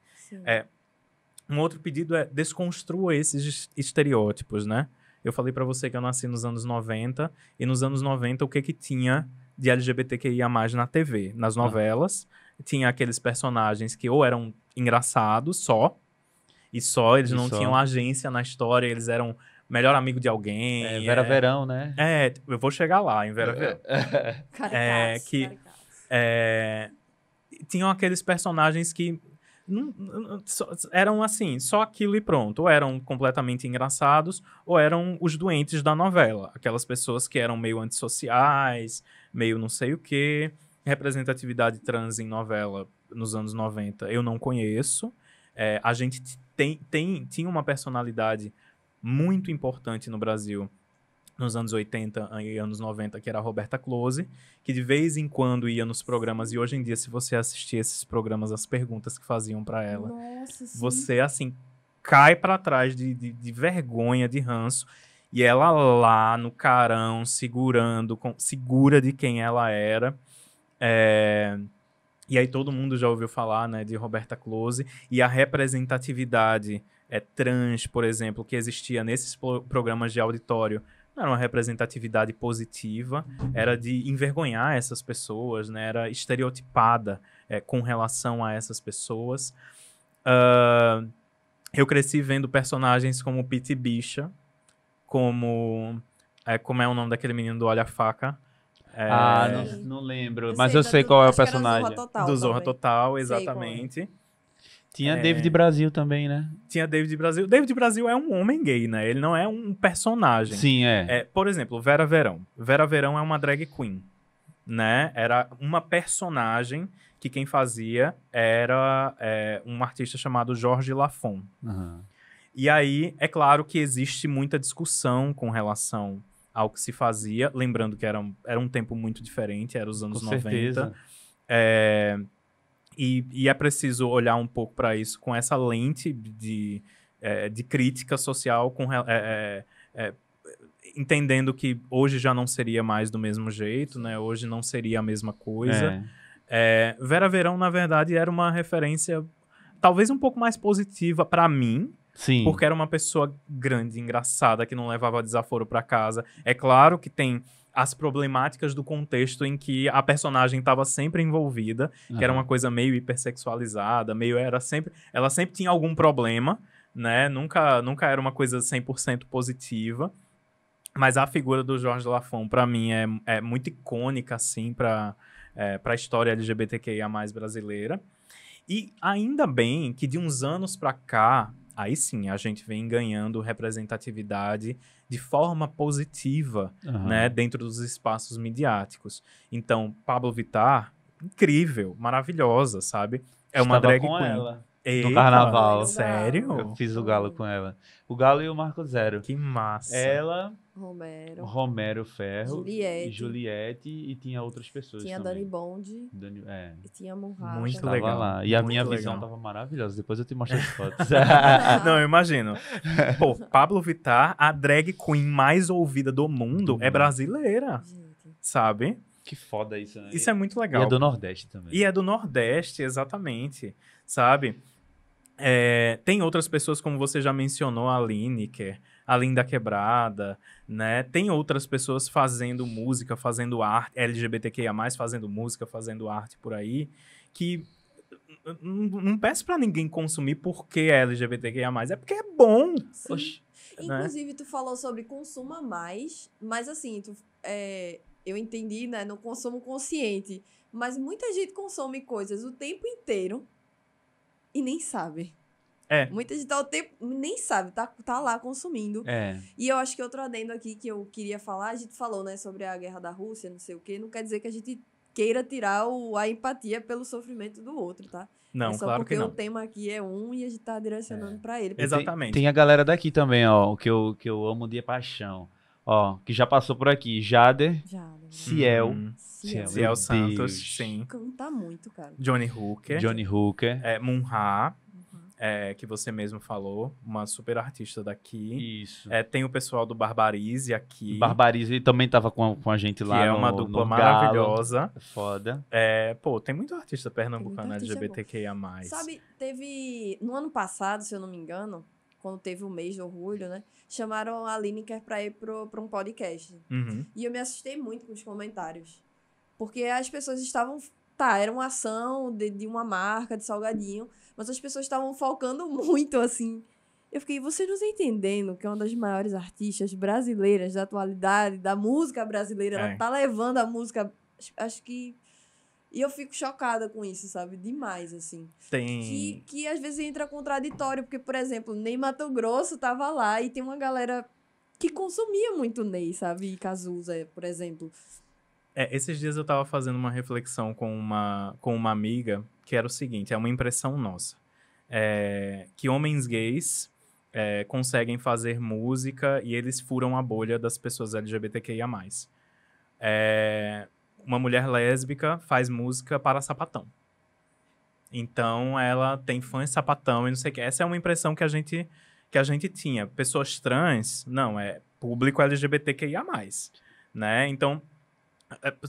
Um outro pedido é desconstrua esses estereótipos, né? Eu falei para você que eu nasci nos anos 90, e nos anos 90 o que tinha de LGBTQIA+, na TV? Nas novelas, tinha aqueles personagens que ou eram engraçados eles não tinham agência na história, eles eram melhor amigo de alguém. Vera Verão, né? Eu vou chegar lá, em Vera Verão. Caricatos. Tinham aqueles personagens que eram assim, só aquilo e pronto. Ou eram completamente engraçados, ou eram os doentes da novela. Aquelas pessoas que eram meio antissociais, meio não sei o quê. Representatividade trans em novela nos anos 90 eu não conheço. A gente tinha uma personalidade muito importante no Brasil nos anos 80 e anos 90, que era a Roberta Close, que de vez em quando ia nos programas, e hoje em dia, se você assistir esses programas, as perguntas que faziam pra ela, você, assim, cai pra trás de vergonha, de ranço, e ela lá no carão, segura de quem ela era. E aí todo mundo já ouviu falar, né, de Roberta Close, e a representatividade trans, por exemplo, que existia nesses programas de auditório, não era uma representatividade positiva, era de envergonhar essas pessoas, né? Era estereotipada com relação a essas pessoas. Eu cresci vendo personagens como Pete Bicha, como é o nome daquele menino do Olha a Faca? Não lembro, mas eu sei qual é o personagem. Do Zorra Total, exatamente. Tinha David Brasil também, né? Tinha David Brasil. David Brasil é um homem gay, né? Ele não é um personagem. Sim, por exemplo, Vera Verão. Vera Verão é uma drag queen, né? Era uma personagem que quem fazia era um artista chamado Jorge Lafon. Uhum. E aí, é claro que existe muita discussão com relação ao que se fazia. Lembrando que era um tempo muito diferente, era os anos 90. E é preciso olhar um pouco para isso com essa lente de crítica social, entendendo que hoje já não seria mais do mesmo jeito, né? Hoje não seria a mesma coisa. Vera Verão, na verdade, era uma referência talvez um pouco mais positiva para mim, sim, porque era uma pessoa grande, engraçada, que não levava desaforo para casa. É claro que tem as problemáticas do contexto em que a personagem estava sempre envolvida, que era uma coisa meio hipersexualizada, ela sempre tinha algum problema, né? Nunca era uma coisa 100% positiva. Mas a figura do Jorge Lafon, para mim, é muito icônica, assim, para a história LGBTQIA+ brasileira. E ainda bem que de uns anos para cá, aí sim, a gente vem ganhando representatividade de forma positiva, né, dentro dos espaços midiáticos. Então, Pablo Vittar, incrível, maravilhosa, sabe? Uma drag queen. Ela. Eita, no carnaval. Sério? Eu fiz o galo com ela. O Galo e o Marco Zero. Que massa. Ela, Romero Ferro, Juliette e tinha outras pessoas. Tinha também. Dani Bond. E tinha Monrada. Muito legal. Lá. E a muito minha legal. visão tava maravilhosa. Depois eu te mostro as fotos. Não, eu imagino. Pô, Pablo Vittar, a drag queen mais ouvida do mundo, é brasileira. Gente. Sabe? Que foda isso, né? Isso é muito legal. E é do Nordeste também. E é do Nordeste, exatamente. Sabe? Tem outras pessoas, como você já mencionou, a Lineker, a Linda Quebrada, né? Tem outras pessoas fazendo música, fazendo arte, LGBTQIA+, fazendo música, fazendo arte por aí, que não peço pra ninguém consumir porque é LGBTQIA+, é porque é bom. Sim. Oxi. Né? Inclusive, tu falou sobre consuma mais, mas assim, eu entendi, né, no consumo consciente, mas muita gente consome coisas o tempo inteiro e nem sabe. Muita gente tá o tempo, nem sabe, tá lá consumindo. E eu acho que outro adendo aqui que eu queria falar, a gente falou, né, sobre a guerra da Rússia, não sei o quê, não quer dizer que a gente queira tirar a empatia pelo sofrimento do outro, tá? Não, é só claro porque que não. o tema aqui é e a gente tá direcionando pra ele. Exatamente. Tem a galera daqui também, ó, que eu amo de paixão. Ó, que já passou por aqui. Jader, Ciel. Ciel. Ciel Meu Santos, Deus. sim. Canta muito, cara. Johnny Hooker. Johnny Hooker. Munha, que você mesmo falou, uma super artista daqui. Isso. Tem o pessoal do Barbarize aqui. Barbarize também tava com a gente lá que é uma no dupla Galo. maravilhosa. Foda. Tem muito artista pernambucano artista LGBTQIA+. Sabe, teve... No ano passado, se eu não me engano, quando teve o mês de orgulho, né? Chamaram a Lineker pra ir pra um podcast. Uhum. E eu me assustei muito com os comentários. Porque as pessoas estavam... Tá, era uma ação de uma marca de salgadinho, mas as pessoas estavam focando muito, assim. Eu fiquei, vocês não estão entendendo que é uma das maiores artistas brasileiras da atualidade, da música brasileira. Ela tá levando a música... Acho que... E eu fico chocada com isso, sabe? Demais, assim. Que às vezes entra contraditório, porque, por exemplo, Ney Matogrosso tava lá e tem uma galera que consumia muito Ney, sabe? E Cazuza, por exemplo. Esses dias eu tava fazendo uma reflexão com uma amiga, que era o seguinte, é uma impressão nossa. Que homens gays conseguem fazer música e eles furam a bolha das pessoas LGBTQIA+. Uma mulher lésbica faz música para sapatão. Então, ela tem fãs sapatão e não sei o que. Essa é uma impressão que a gente tinha. Pessoas trans, não, é público LGBTQIA+. Né? Então,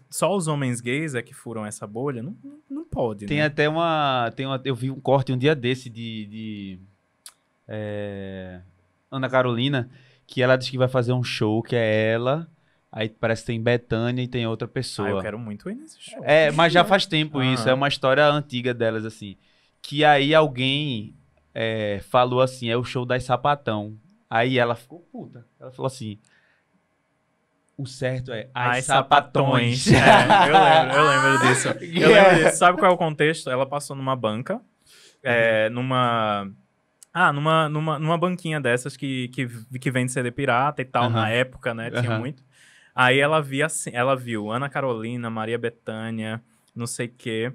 só os homens gays que furam essa bolha? Não pode, Tem né? até eu vi um corte um dia desse de Ana Carolina, que ela disse que vai fazer um show, que é ela... Aí parece que tem Bethânia e tem outra pessoa. Eu quero muito ir nesse show. Mas já faz tempo isso. É uma história antiga delas, assim. Que aí alguém falou assim, é o show das Sapatão. Aí ela ficou puta. Ela falou assim, o certo é as Sapatões. Eu lembro disso. Eu lembro disso. Sabe qual é o contexto? Ela passou numa banca, numa banquinha dessas que vende CD pirata e tal, na época, né? Tinha muito. Aí ela viu Ana Carolina, Maria Bethânia, não sei o quê,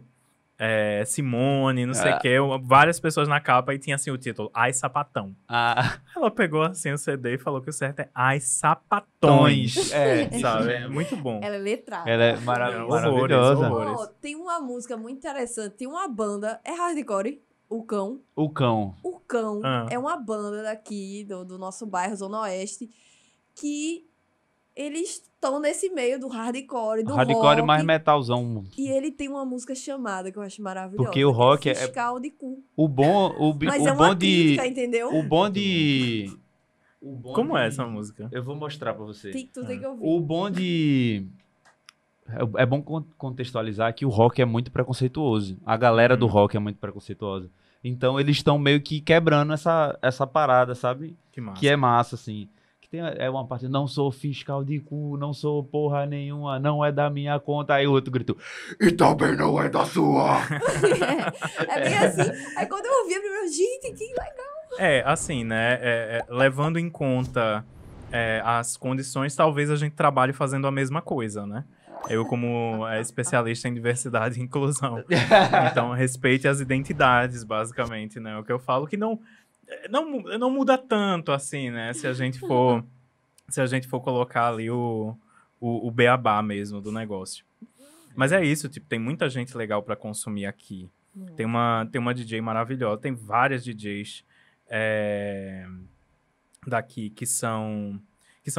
Simone, não sei o quê, várias pessoas na capa e tinha assim o título, Ai Sapatão. Ela pegou assim o CD e falou que o certo é Ai Sapatões. Sabe? É muito bom. Ela é letrada. Ela é maravilhosa. Horrores. Tem uma música muito interessante, tem uma banda, é hardcore, O Cão. O Cão. O Cão é uma banda daqui, do nosso bairro, Zona Oeste, que eles estão nesse meio do hardcore, do hardcore rock. mais metalzão. E ele tem uma música chamada, que eu acho maravilhosa. Porque o rock Fiscal de Cu. Mas é uma crítica, entendeu? O bom de... Como é essa música? Eu vou mostrar pra você. Tu tem que ouvir. O bom de... É bom contextualizar que o rock é muito preconceituoso. A galera do rock é muito preconceituosa. Então eles estão meio que quebrando essa parada, sabe? Que massa. Que é massa, assim. Que tem uma parte, não sou fiscal de cu, não sou porra nenhuma, não é da minha conta. Aí o outro gritou, e também não é da sua. É bem assim. Aí quando eu ouvi a primeira, gente, que legal. Assim, né? Levando em conta as condições, talvez a gente trabalhe fazendo a mesma coisa, né? Eu, como especialista em diversidade e inclusão. Então, respeite as identidades, basicamente, né? O que eu falo que não muda tanto, assim, né? Se a gente for colocar ali o beabá mesmo do negócio. Mas é isso, tipo, tem muita gente legal pra consumir aqui. Tem uma DJ maravilhosa, tem várias DJs daqui que são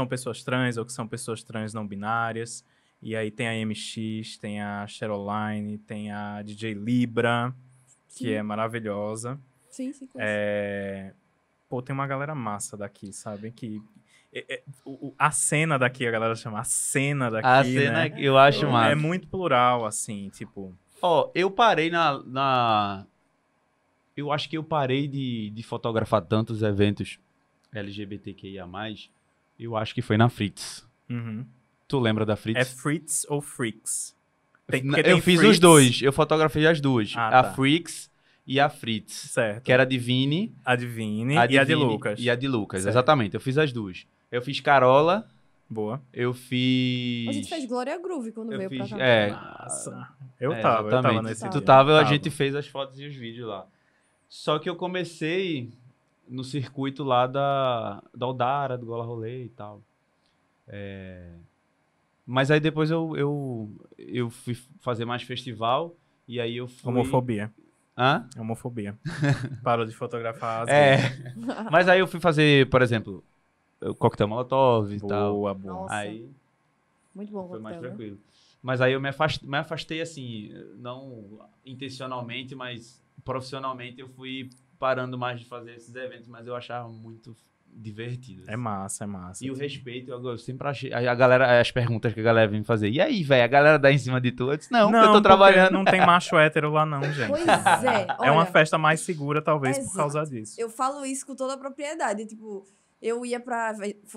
pessoas trans ou que são pessoas trans não binárias. E aí tem a MX, tem a Cheroline, tem a DJ Libra, que é maravilhosa. Sim, sim. Pô, tem uma galera massa daqui, sabe? Que a cena daqui, a galera chama a cena daqui, A cena né? eu acho É massa. muito plural, assim, tipo... Ó, eu parei eu acho que eu parei de fotografar tantos eventos LGBTQIA+, eu acho que foi na Fritz. Uhum. Tu lembra da É Fritz? Fritz ou Freaks? Eu fiz os dois, eu fotografei as duas. Ah, A tá. Freaks e a Fritz. Certo. Que era de Vini. A de Vini e a de Lucas. E a de Lucas, Certo. exatamente. Eu fiz as duas. Eu fiz Carola, Boa. eu fiz... A gente fez Glória Groove quando veio pra cá. É, Massa. Eu é, tava exatamente. nesse Tu dia. tava, a gente fez as fotos e os vídeos lá. Só que eu comecei no circuito lá da Odara, do Gola Rolê e tal. Mas aí depois eu fui fazer mais festival e aí eu fui... Homofobia. Hã? Homofobia. Parou de fotografar as É, gays. mas aí eu fui fazer, por exemplo, o coquetel Molotov e tal. Boa, boa. Nossa. Aí Muito bom. foi mais coquetel, né? tranquilo. Mas aí eu me afastei assim, não intencionalmente, mas profissionalmente eu fui parando mais de fazer esses eventos, mas eu achava muito divertido. É massa, é massa. E o respeito, eu sempre achei. A galera, as perguntas que a galera vem fazer. E aí, velho, a galera dá em cima de tu? Eu disse, não, porque eu tô porque trabalhando. não tem macho hétero lá não, gente. Pois é. É uma olha, festa mais segura, talvez, por Exato. causa disso. Eu falo isso com toda a propriedade. Tipo, eu ia pra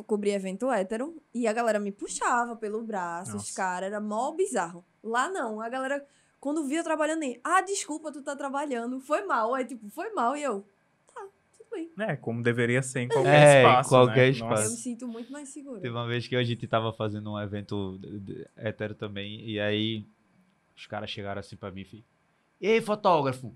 cobrir evento hétero e a galera me puxava pelo braço, os Nossa. caras, era mó bizarro. Lá não, a galera, quando via eu trabalhando, desculpa, tu tá trabalhando, foi mal. Aí, tipo, foi mal. E eu, tá, tudo bem. É, como deveria ser em qualquer espaço, qualquer né? espaço. Nossa. Eu me sinto muito mais segura. Teve uma vez que a gente tava fazendo um evento hétero também, e aí os caras chegaram assim pra mim e falaram, ei, fotógrafo,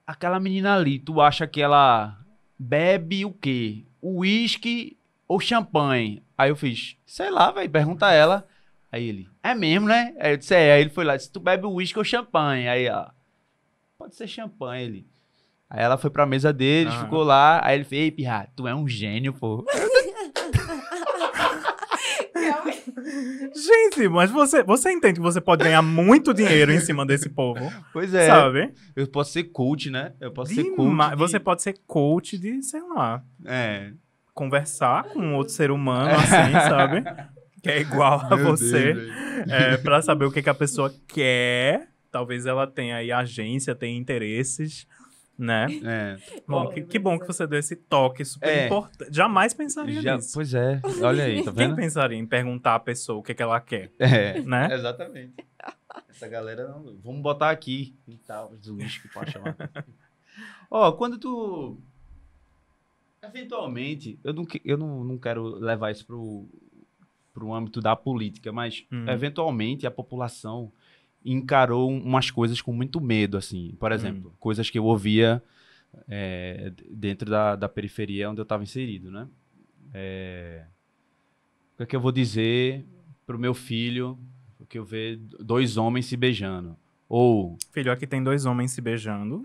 aquela menina ali, tu acha que ela bebe o quê? Uísque ou champanhe? Aí eu fiz, sei lá, velho, pergunta a ela. Aí ele, é mesmo, né? Aí eu disse, é. Aí ele foi lá, disse, tu bebe uísque ou champanhe? Aí, ó, pode ser champanhe, ele. Aí ela foi pra mesa deles, Aham. ficou lá, aí ele fez, ei, pirra, tu é um gênio, pô. Gente, mas você entende que você pode ganhar muito dinheiro em cima desse povo, Pois é. sabe? Eu posso ser coach, né? Eu posso ser coach. Você pode ser coach de, sei lá, É. conversar com outro ser humano, assim, sabe? Que é igual a você, pra saber o que a pessoa quer. Talvez ela tenha aí agência, tenha interesses, né? É. Bom, que bom que você deu esse toque super É. importante. Jamais pensaria nisso. Pois é. Olha aí, tá Quem vendo? pensaria em perguntar à pessoa o que ela quer, É. né? Exatamente. Essa galera não. Vamos botar aqui e tal. Os lixos que pode chamar. Ó, quando tu. Eventualmente, eu não quero levar isso pro âmbito da política, mas eventualmente a população encarou umas coisas com muito medo, assim. Por exemplo, coisas que eu ouvia dentro da periferia onde eu estava inserido, né? O que é que eu vou dizer pro meu filho que eu ver 2 homens se beijando? Ou... Filho, aqui tem 2 homens se beijando.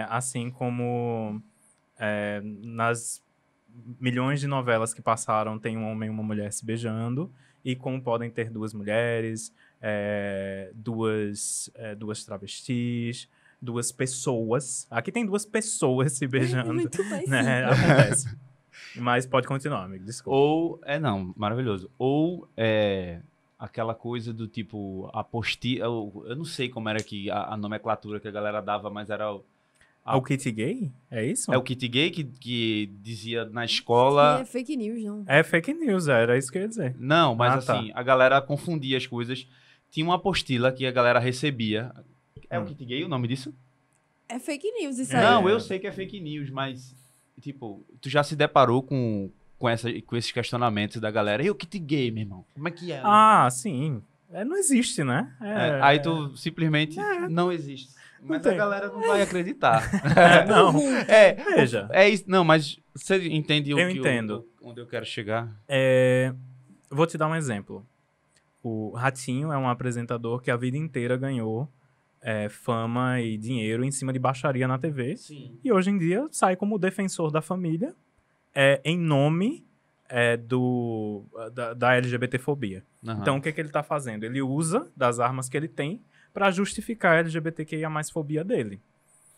Assim como nas milhões de novelas que passaram, tem um homem e uma mulher se beijando. E como podem ter 2 mulheres, duas travestis, 2 pessoas. Aqui tem 2 pessoas se beijando. Muito mais Né? Acontece. Mas pode continuar, amigo. Desculpa. Ou... não, maravilhoso. Ou aquela coisa do tipo... apostila... Eu não sei como era que a nomenclatura que a galera dava, mas era... O kit gay? É isso? É o kit gay que dizia na escola... Que é fake news, não. É fake news, era isso que eu ia dizer. Não, mas Ah, assim, a galera confundia as coisas. Tinha uma apostila que a galera recebia. É o kit gay o nome disso? É fake news isso aí. Não, eu sei que é fake news, mas, tipo, tu já se deparou com esses questionamentos da galera? E o kit gay, meu irmão? Como é que é? Ah, sim. Não existe, né? Aí tu simplesmente não existe. Mas tem. a galera não vai acreditar. Não. Veja. É isso. Não, mas você entende Eu entendo. onde eu quero chegar? Vou te dar um exemplo. O Ratinho é um apresentador que a vida inteira ganhou fama e dinheiro em cima de baixaria na TV. Sim. E hoje em dia sai como defensor da família em nome da LGBTfobia. Então, o que ele está fazendo? Ele usa das armas que ele tem para justificar a LGBTQIA+, fobia dele.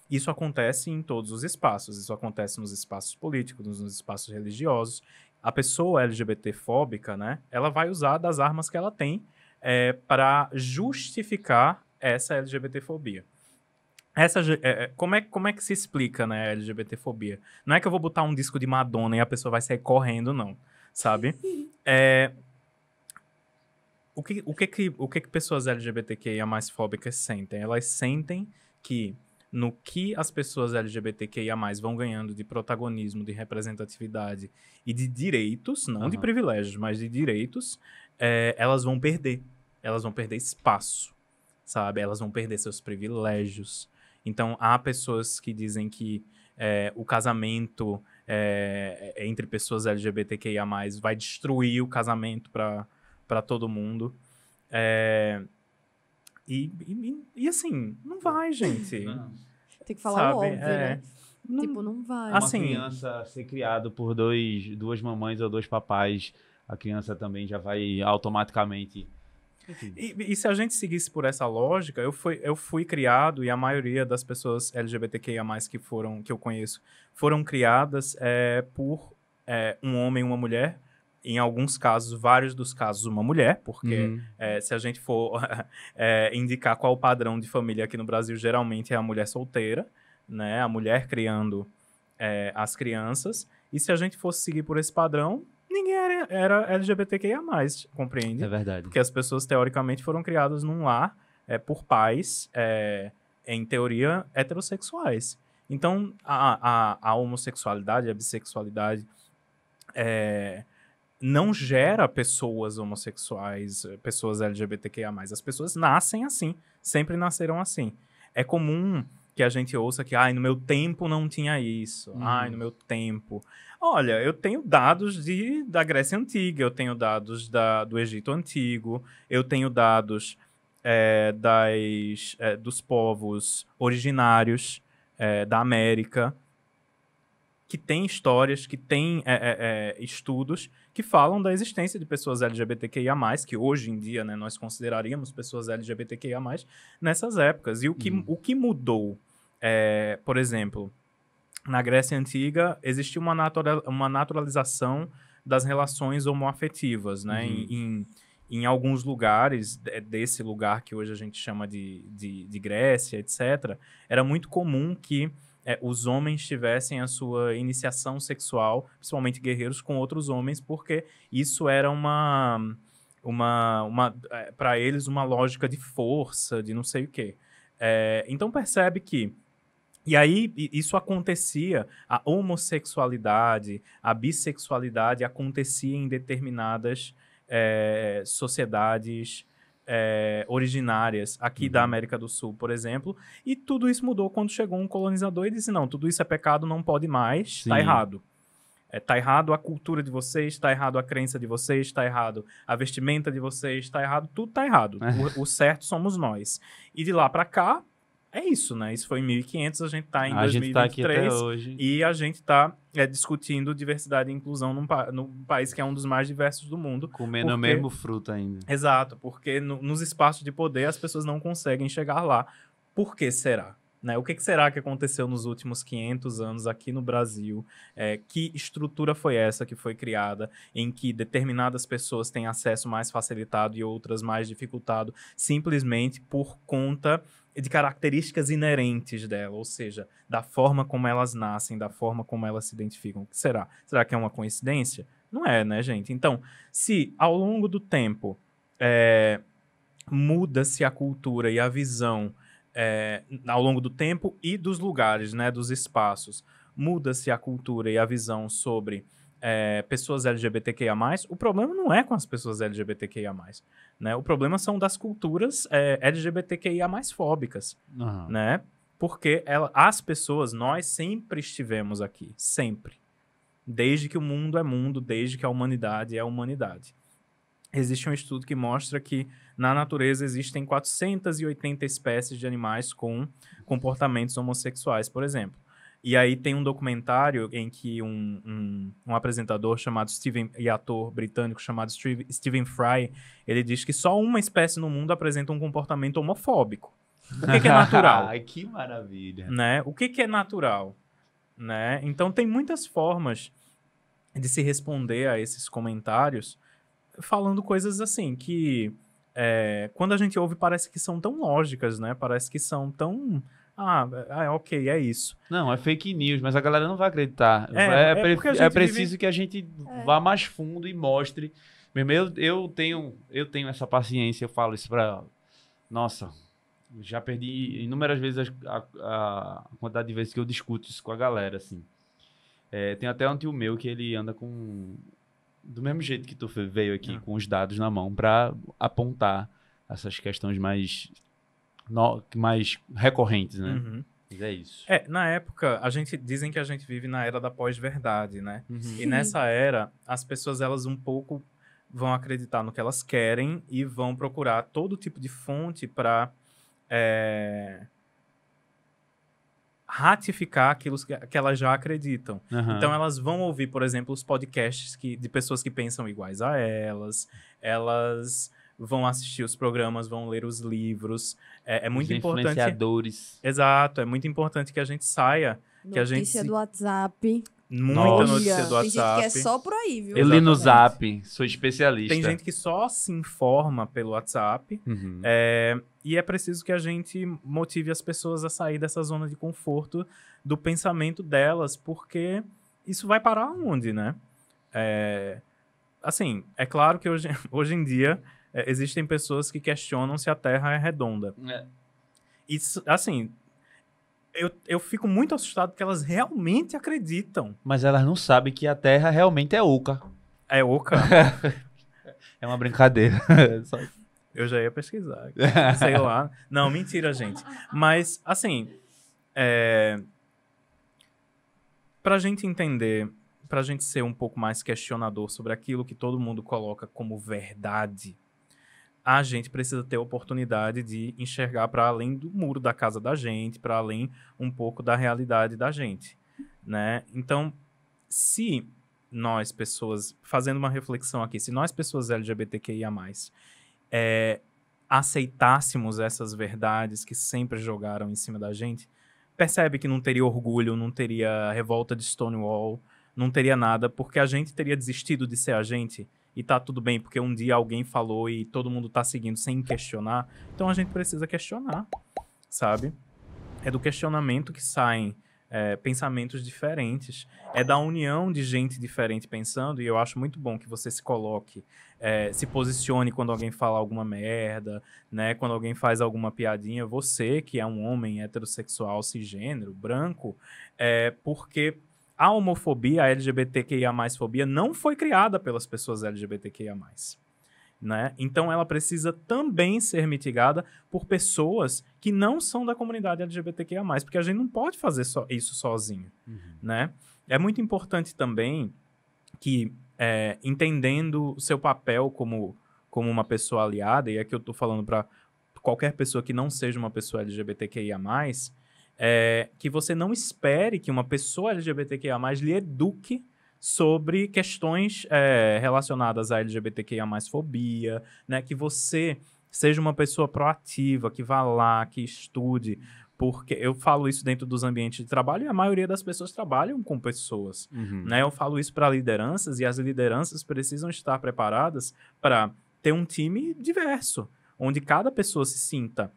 Isso acontece em todos os espaços. Isso acontece nos espaços políticos, nos espaços religiosos. A pessoa LGBT-fóbica, né, ela vai usar das armas que ela tem para justificar essa LGBT-fobia. Como é que se explica, né, a LGBT-fobia? Não é que eu vou botar um disco de Madonna e a pessoa vai sair correndo, não, sabe? O que pessoas LGBTQIA mais fóbicas sentem? Elas sentem que no que as pessoas LGBTQIA mais vão ganhando de protagonismo, de representatividade e de direitos, não de privilégios, mas de direitos, elas vão perder. Elas vão perder espaço, sabe? Elas vão perder seus privilégios. Então, há pessoas que dizem que o casamento entre pessoas LGBTQIA+, vai destruir o casamento para todo mundo. E assim, não vai, gente. Não. Tem que falar o Sabe? óbvio, né? Tipo, não vai. Uma Assim, criança ser criado por duas mamães ou dois papais, a criança também já vai automaticamente... Enfim. E se a gente seguisse por essa lógica, eu fui criado, e a maioria das pessoas LGBTQIA+, que eu conheço, foram criadas por um homem e uma mulher. Em alguns casos, vários dos casos, uma mulher, porque se a gente for indicar qual o padrão de família aqui no Brasil, geralmente é a mulher solteira, né? A mulher criando as crianças. E se a gente fosse seguir por esse padrão, ninguém era LGBTQIA+, compreende? É verdade. Porque as pessoas, teoricamente, foram criadas num lar por pais, em teoria, heterossexuais. Então, a homossexualidade, a bissexualidade, não gera pessoas homossexuais, pessoas LGBTQIA+. As pessoas nascem assim, sempre nasceram assim. É comum que a gente ouça que, no meu tempo não tinha isso, no meu tempo... Olha, eu tenho dados da Grécia Antiga, eu tenho dados do Egito Antigo, eu tenho dados dos povos originários da América, que tem histórias, que tem estudos que falam da existência de pessoas LGBTQIA+, que hoje em dia, né, nós consideraríamos pessoas LGBTQIA+, nessas épocas. E o que mudou, por exemplo... Na Grécia Antiga, existia uma naturalização das relações homoafetivas, né? Em alguns lugares, desse lugar que hoje a gente chama de Grécia, etc., era muito comum que os homens tivessem a sua iniciação sexual, principalmente guerreiros, com outros homens, porque isso era para eles, uma lógica de força, de não sei o quê. Então, percebe que e aí, isso acontecia, a homossexualidade, a bissexualidade acontecia em determinadas sociedades originárias aqui da América do Sul, por exemplo, e tudo isso mudou quando chegou um colonizador e disse, não, tudo isso é pecado, não pode mais, tá errado. Tá errado a cultura de vocês, tá errado a crença de vocês, tá errado a vestimenta de vocês, tá errado, tudo tá errado. O certo somos nós. E de lá pra cá, é isso, né? Isso foi em 1500, a gente tá em 2023. Gente tá aqui até hoje. E a gente tá discutindo diversidade e inclusão num país que é um dos mais diversos do mundo. Comendo o mesmo fruto ainda. Exato, porque nos espaços de poder as pessoas não conseguem chegar lá. Por que será? Né? O que será que aconteceu nos últimos 500 anos aqui no Brasil? Que estrutura foi essa que foi criada em que determinadas pessoas têm acesso mais facilitado e outras mais dificultado, simplesmente por conta de características inerentes dela, ou seja, da forma como elas nascem, da forma como elas se identificam. O que será? Será que é uma coincidência? Não é, né, gente? Então, se ao longo do tempo muda-se a cultura e a visão ao longo do tempo e dos lugares, né, dos espaços, muda-se a cultura e a visão sobre pessoas LGBTQIA+, o problema não é com as pessoas LGBTQIA+, né? O problema são das culturas LGBTQIA+ fóbicas, né? Porque as pessoas, nós sempre estivemos aqui, sempre. Desde que o mundo é mundo, desde que a humanidade é a humanidade. Existe um estudo que mostra que na natureza existem 480 espécies de animais com comportamentos homossexuais, por exemplo. E aí tem um documentário em que um apresentador chamado e ator britânico chamado Stephen Fry, ele diz que só uma espécie no mundo apresenta um comportamento homofóbico. O que é natural? Ai, que maravilha. Né? O que é natural? Né? Então, tem muitas formas de se responder a esses comentários falando coisas assim que quando a gente ouve parece que são tão lógicas, né? Parece que são tão... ok, é isso. Não, é fake news, mas a galera não vai acreditar. Porque a gente É preciso que a gente vá mais fundo e mostre. Mesmo eu tenho essa paciência, eu falo isso pra... Nossa, já perdi inúmeras vezes a quantidade de vezes que eu discuto isso com a galera, assim. Tem até um tio meu que ele anda com... Do mesmo jeito que tu veio aqui, com os dados na mão, pra apontar essas questões mais recorrentes, né? Uhum. Mas é isso. Na época, dizem que a gente vive na era da pós-verdade, né? Uhum. E nessa era, as pessoas, elas um pouco vão acreditar no que elas querem e vão procurar todo tipo de fonte para ratificar aquilo que elas já acreditam. Uhum. Então, elas vão ouvir, por exemplo, os podcasts de pessoas que pensam iguais a elas vão assistir os programas, vão ler os livros. É muito os importante... influenciadores. Exato, é muito importante que a gente saia... Notícia do WhatsApp. Muita notícia do WhatsApp. Tem gente que é só por aí, viu? Eu li no Zap, sou especialista. Tem gente que só se informa pelo WhatsApp. Uhum. E é preciso que a gente motive as pessoas a sair dessa zona de conforto do pensamento delas, porque isso vai parar onde, né? Assim, é claro que hoje em dia existem pessoas que questionam se a Terra é redonda. Isso, assim... Eu fico muito assustado porque elas realmente acreditam. Mas elas não sabem que a Terra realmente é oca. É oca? É uma brincadeira. Eu já ia pesquisar. Sei lá. Não, mentira, gente. Mas, assim, pra gente entender, pra gente ser um pouco mais questionador sobre aquilo que todo mundo coloca como verdade, a gente precisa ter a oportunidade de enxergar para além do muro da casa da gente, para além um pouco da realidade da gente, né? Então, se nós, pessoas, fazendo uma reflexão aqui, se nós, pessoas LGBTQIA+, aceitássemos essas verdades que sempre jogaram em cima da gente, percebe que não teria orgulho, não teria revolta de Stonewall, não teria nada, porque a gente teria desistido de ser a gente. E tá tudo bem, porque um dia alguém falou e todo mundo tá seguindo sem questionar. Então a gente precisa questionar, sabe? É do questionamento que saem pensamentos diferentes. É da união de gente diferente pensando. E eu acho muito bom que você se coloque, se posicione quando alguém fala alguma merda, né? Quando alguém faz alguma piadinha. Você, que é um homem heterossexual, cisgênero, branco, porque... A homofobia, a LGBTQIA+fobia não foi criada pelas pessoas LGBTQIA+, né? Então ela precisa também ser mitigada por pessoas que não são da comunidade LGBTQIA+, porque a gente não pode fazer isso sozinho, né? É muito importante também que, entendendo o seu papel como uma pessoa aliada, e aqui eu tô falando para qualquer pessoa que não seja uma pessoa LGBTQIA+, que você não espere que uma pessoa LGBTQIA+, lhe eduque sobre questões relacionadas à LGBTQIA+fobia, né? Que você seja uma pessoa proativa, que vá lá, que estude, porque eu falo isso dentro dos ambientes de trabalho e a maioria das pessoas trabalham com pessoas, né? Eu falo isso para lideranças e as lideranças precisam estar preparadas para ter um time diverso, onde cada pessoa se sinta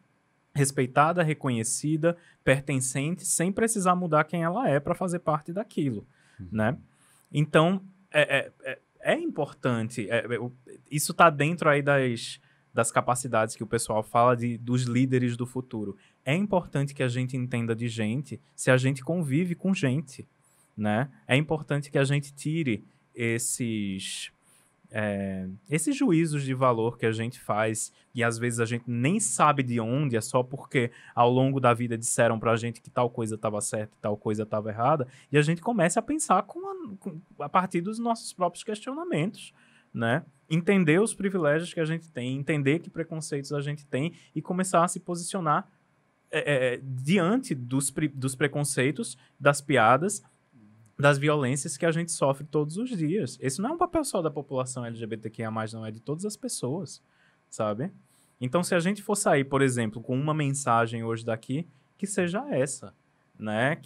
respeitada, reconhecida, pertencente, sem precisar mudar quem ela é para fazer parte daquilo, né? Então, é importante, isso está dentro aí das capacidades que o pessoal fala dos líderes do futuro. É importante que a gente entenda de gente se a gente convive com gente, né? É importante que a gente tire esses juízos de valor que a gente faz e às vezes a gente nem sabe de onde, é só porque ao longo da vida disseram pra gente que tal coisa estava certa e tal coisa estava errada, e a gente começa a pensar a partir dos nossos próprios questionamentos, né? Entender os privilégios que a gente tem, entender que preconceitos a gente tem e começar a se posicionar diante dos preconceitos, das piadas, das violências que a gente sofre todos os dias. Esse não é um papel só da população LGBTQIA+, não, é de todas as pessoas, sabe? Então, se a gente for sair, por exemplo, com uma mensagem hoje daqui, que seja essa, né?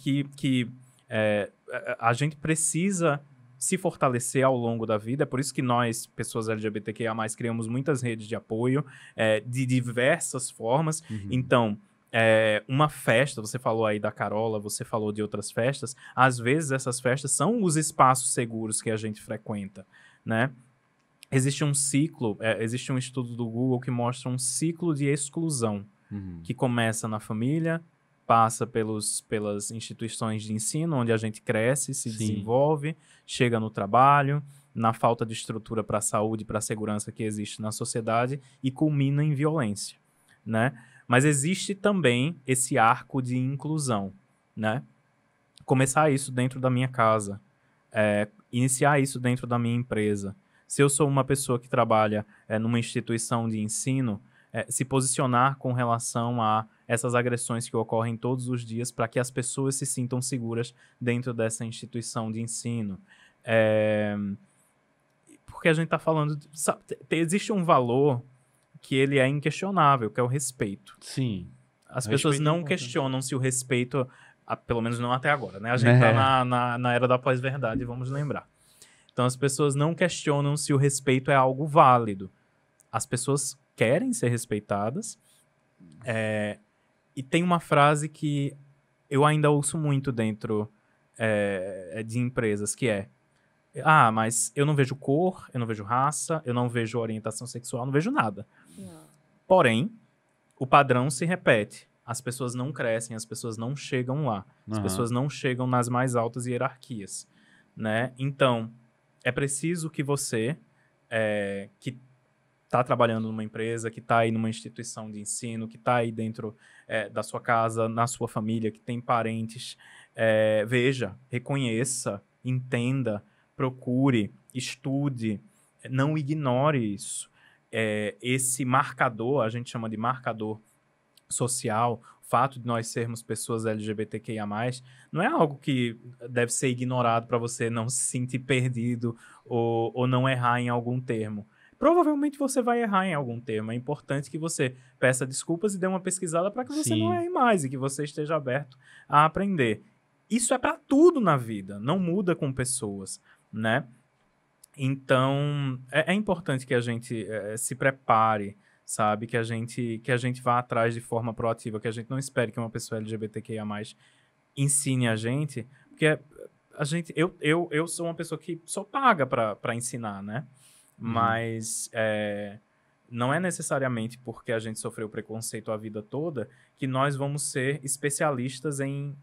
A gente precisa se fortalecer ao longo da vida. É por isso que nós, pessoas LGBTQIA+, criamos muitas redes de apoio de diversas formas. Então, uma festa, você falou aí da Carola, você falou de outras festas, às vezes essas festas são os espaços seguros que a gente frequenta, né? Existe um ciclo, existe um estudo do Google que mostra um ciclo de exclusão, que começa na família, passa pelas instituições de ensino, onde a gente cresce, se desenvolve, chega no trabalho, na falta de estrutura para a saúde e para a segurança que existe na sociedade e culmina em violência, né? Mas existe também esse arco de inclusão, né? Começar isso dentro da minha casa, iniciar isso dentro da minha empresa. Se eu sou uma pessoa que trabalha numa instituição de ensino, se posicionar com relação a essas agressões que ocorrem todos os dias para que as pessoas se sintam seguras dentro dessa instituição de ensino. Porque a gente está falando... existe um valor que ele é inquestionável, que é o respeito. Sim. As pessoas não questionam se o respeito... pelo menos não até agora, né? A gente está na era da pós-verdade, vamos lembrar. Então, as pessoas não questionam se o respeito é algo válido. As pessoas querem ser respeitadas. E tem uma frase que eu ainda ouço muito dentro de empresas, que é: mas eu não vejo cor, eu não vejo raça, eu não vejo orientação sexual, não vejo nada. Porém, o padrão se repete. As pessoas não crescem, as pessoas não chegam lá. As pessoas não chegam nas mais altas hierarquias, né? Então, é preciso que você, que está trabalhando numa empresa, que está aí numa instituição de ensino, que está aí dentro da sua casa, na sua família, que tem parentes, veja, reconheça, entenda, procure, estude, não ignore isso. Esse marcador, a gente chama de marcador social, o fato de nós sermos pessoas LGBTQIA+, não é algo que deve ser ignorado para você não se sentir perdido ou não errar em algum termo. Provavelmente você vai errar em algum termo. É importante que você peça desculpas e dê uma pesquisada para que você não erre mais e que você esteja aberto a aprender. Isso é para tudo na vida, não muda com pessoas, né? Então, é importante que a gente se prepare, sabe? Que a gente vá atrás de forma proativa, que a gente não espere que uma pessoa LGBTQIA+, ensine a gente, porque eu sou uma pessoa que só paga para ensinar, né? Mas não é necessariamente porque a gente sofreu preconceito a vida toda que nós vamos ser especialistas em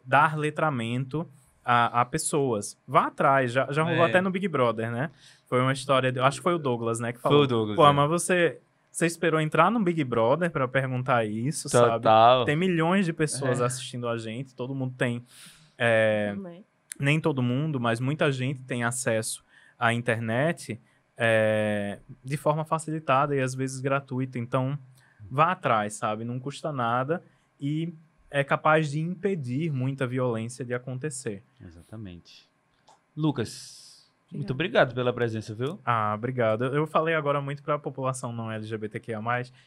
dar letramento a pessoas. Vá atrás, já rolou até no Big Brother, né? Foi uma história, acho que foi o Douglas, né, que falou. Foi o Douglas, Pô, mas você esperou entrar no Big Brother pra perguntar isso, sabe? Tem milhões de pessoas assistindo a gente, todo mundo tem... nem todo mundo, mas muita gente tem acesso à internet de forma facilitada e às vezes gratuita. Então, vá atrás, sabe? Não custa nada e é capaz de impedir muita violência de acontecer. Exatamente. Lucas, muito obrigado pela presença, viu? Obrigado. Eu falei agora muito para a população não LGBTQIA+,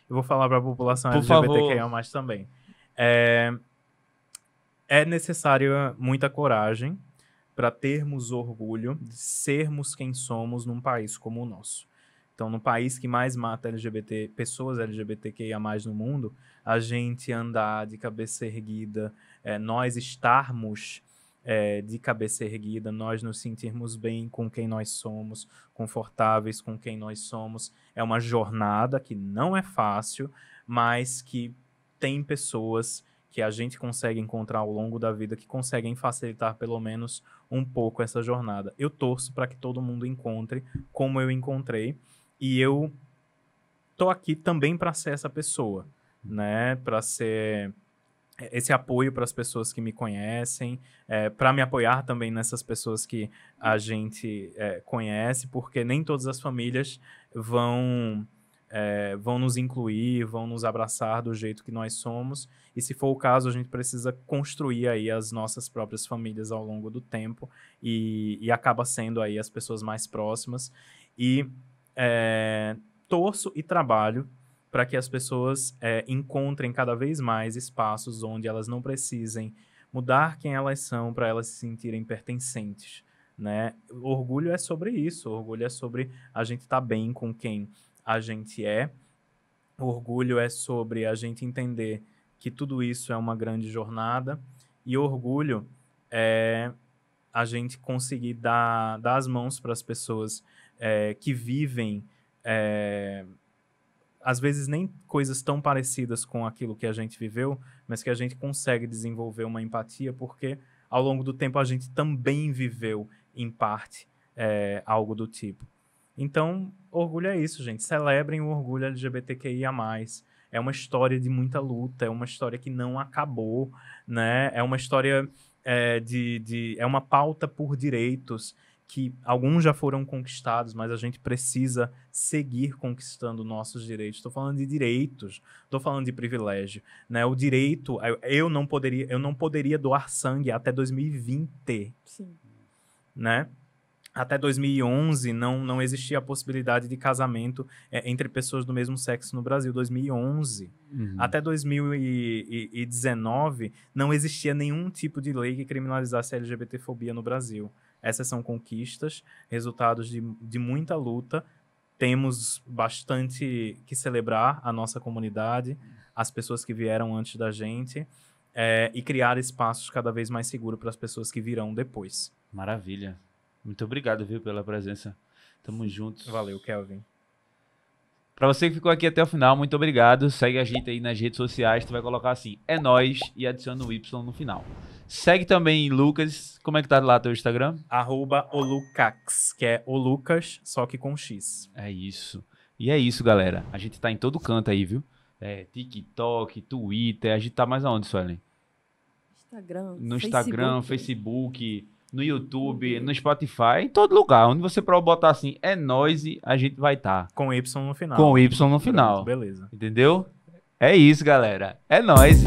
eu vou falar para a população Por LGBTQIA+, favor. também. É necessário muita coragem para termos orgulho de sermos quem somos num país como o nosso. Então, no país que mais mata pessoas LGBTQIA+ no mundo, a gente andar de cabeça erguida, nós estarmos de cabeça erguida, nós nos sentirmos bem com quem nós somos, confortáveis com quem nós somos, é uma jornada que não é fácil, mas que tem pessoas que a gente consegue encontrar ao longo da vida que conseguem facilitar pelo menos um pouco essa jornada. Eu torço para que todo mundo encontre como eu encontrei, e eu tô aqui também para ser essa pessoa, né? Para ser esse apoio para as pessoas que me conhecem, para me apoiar também nessas pessoas que a gente conhece, porque nem todas as famílias vão nos incluir, vão nos abraçar do jeito que nós somos, e se for o caso, a gente precisa construir aí as nossas próprias famílias ao longo do tempo, e acaba sendo aí as pessoas mais próximas, e torço e trabalho para que as pessoas encontrem cada vez mais espaços onde elas não precisem mudar quem elas são para elas se sentirem pertencentes, né? O orgulho é sobre isso. O orgulho é sobre a gente estar bem com quem a gente é. O orgulho é sobre a gente entender que tudo isso é uma grande jornada. E orgulho é a gente conseguir dar as mãos para as pessoas que vivem, às vezes nem coisas tão parecidas com aquilo que a gente viveu, mas que a gente consegue desenvolver uma empatia, porque ao longo do tempo a gente também viveu, em parte, algo do tipo. Então, orgulho é isso, gente. Celebrem o orgulho LGBTQIA+. É uma história de muita luta, é uma história que não acabou, né? É uma história é uma pauta por direitos que alguns já foram conquistados, mas a gente precisa seguir conquistando nossos direitos. Estou falando de direitos, estou falando de privilégio, né? O direito, eu não poderia doar sangue até 2020, Sim. né? Até 2011 não existia a possibilidade de casamento entre pessoas do mesmo sexo no Brasil. 2011. Uhum. Até 2019 não existia nenhum tipo de lei que criminalizasse a LGBTfobia no Brasil. Essas são conquistas, resultados de muita luta. Temos bastante que celebrar a nossa comunidade, as pessoas que vieram antes da gente, e criar espaços cada vez mais seguros para as pessoas que virão depois. Maravilha. Muito obrigado, viu, pela presença. Tamo juntos. Valeu, Kelvin. Pra você que ficou aqui até o final, muito obrigado. Segue a gente aí nas redes sociais. Tu vai colocar assim, é nóis, e adiciona o Y no final. Segue também Lucas. Como é que tá lá teu Instagram? @olucax, que é o Lucas, só que com X. É isso. E é isso, galera. A gente tá em todo canto aí, viu? TikTok, Twitter. A gente tá mais aonde, Suelen? Instagram. No Instagram, Facebook, no YouTube, no Spotify, em todo lugar. Onde você pode botar assim, é nóis, a gente vai estar. Com Y no final. Com Y no final. Pronto, beleza. Entendeu? É isso, galera. É nóis.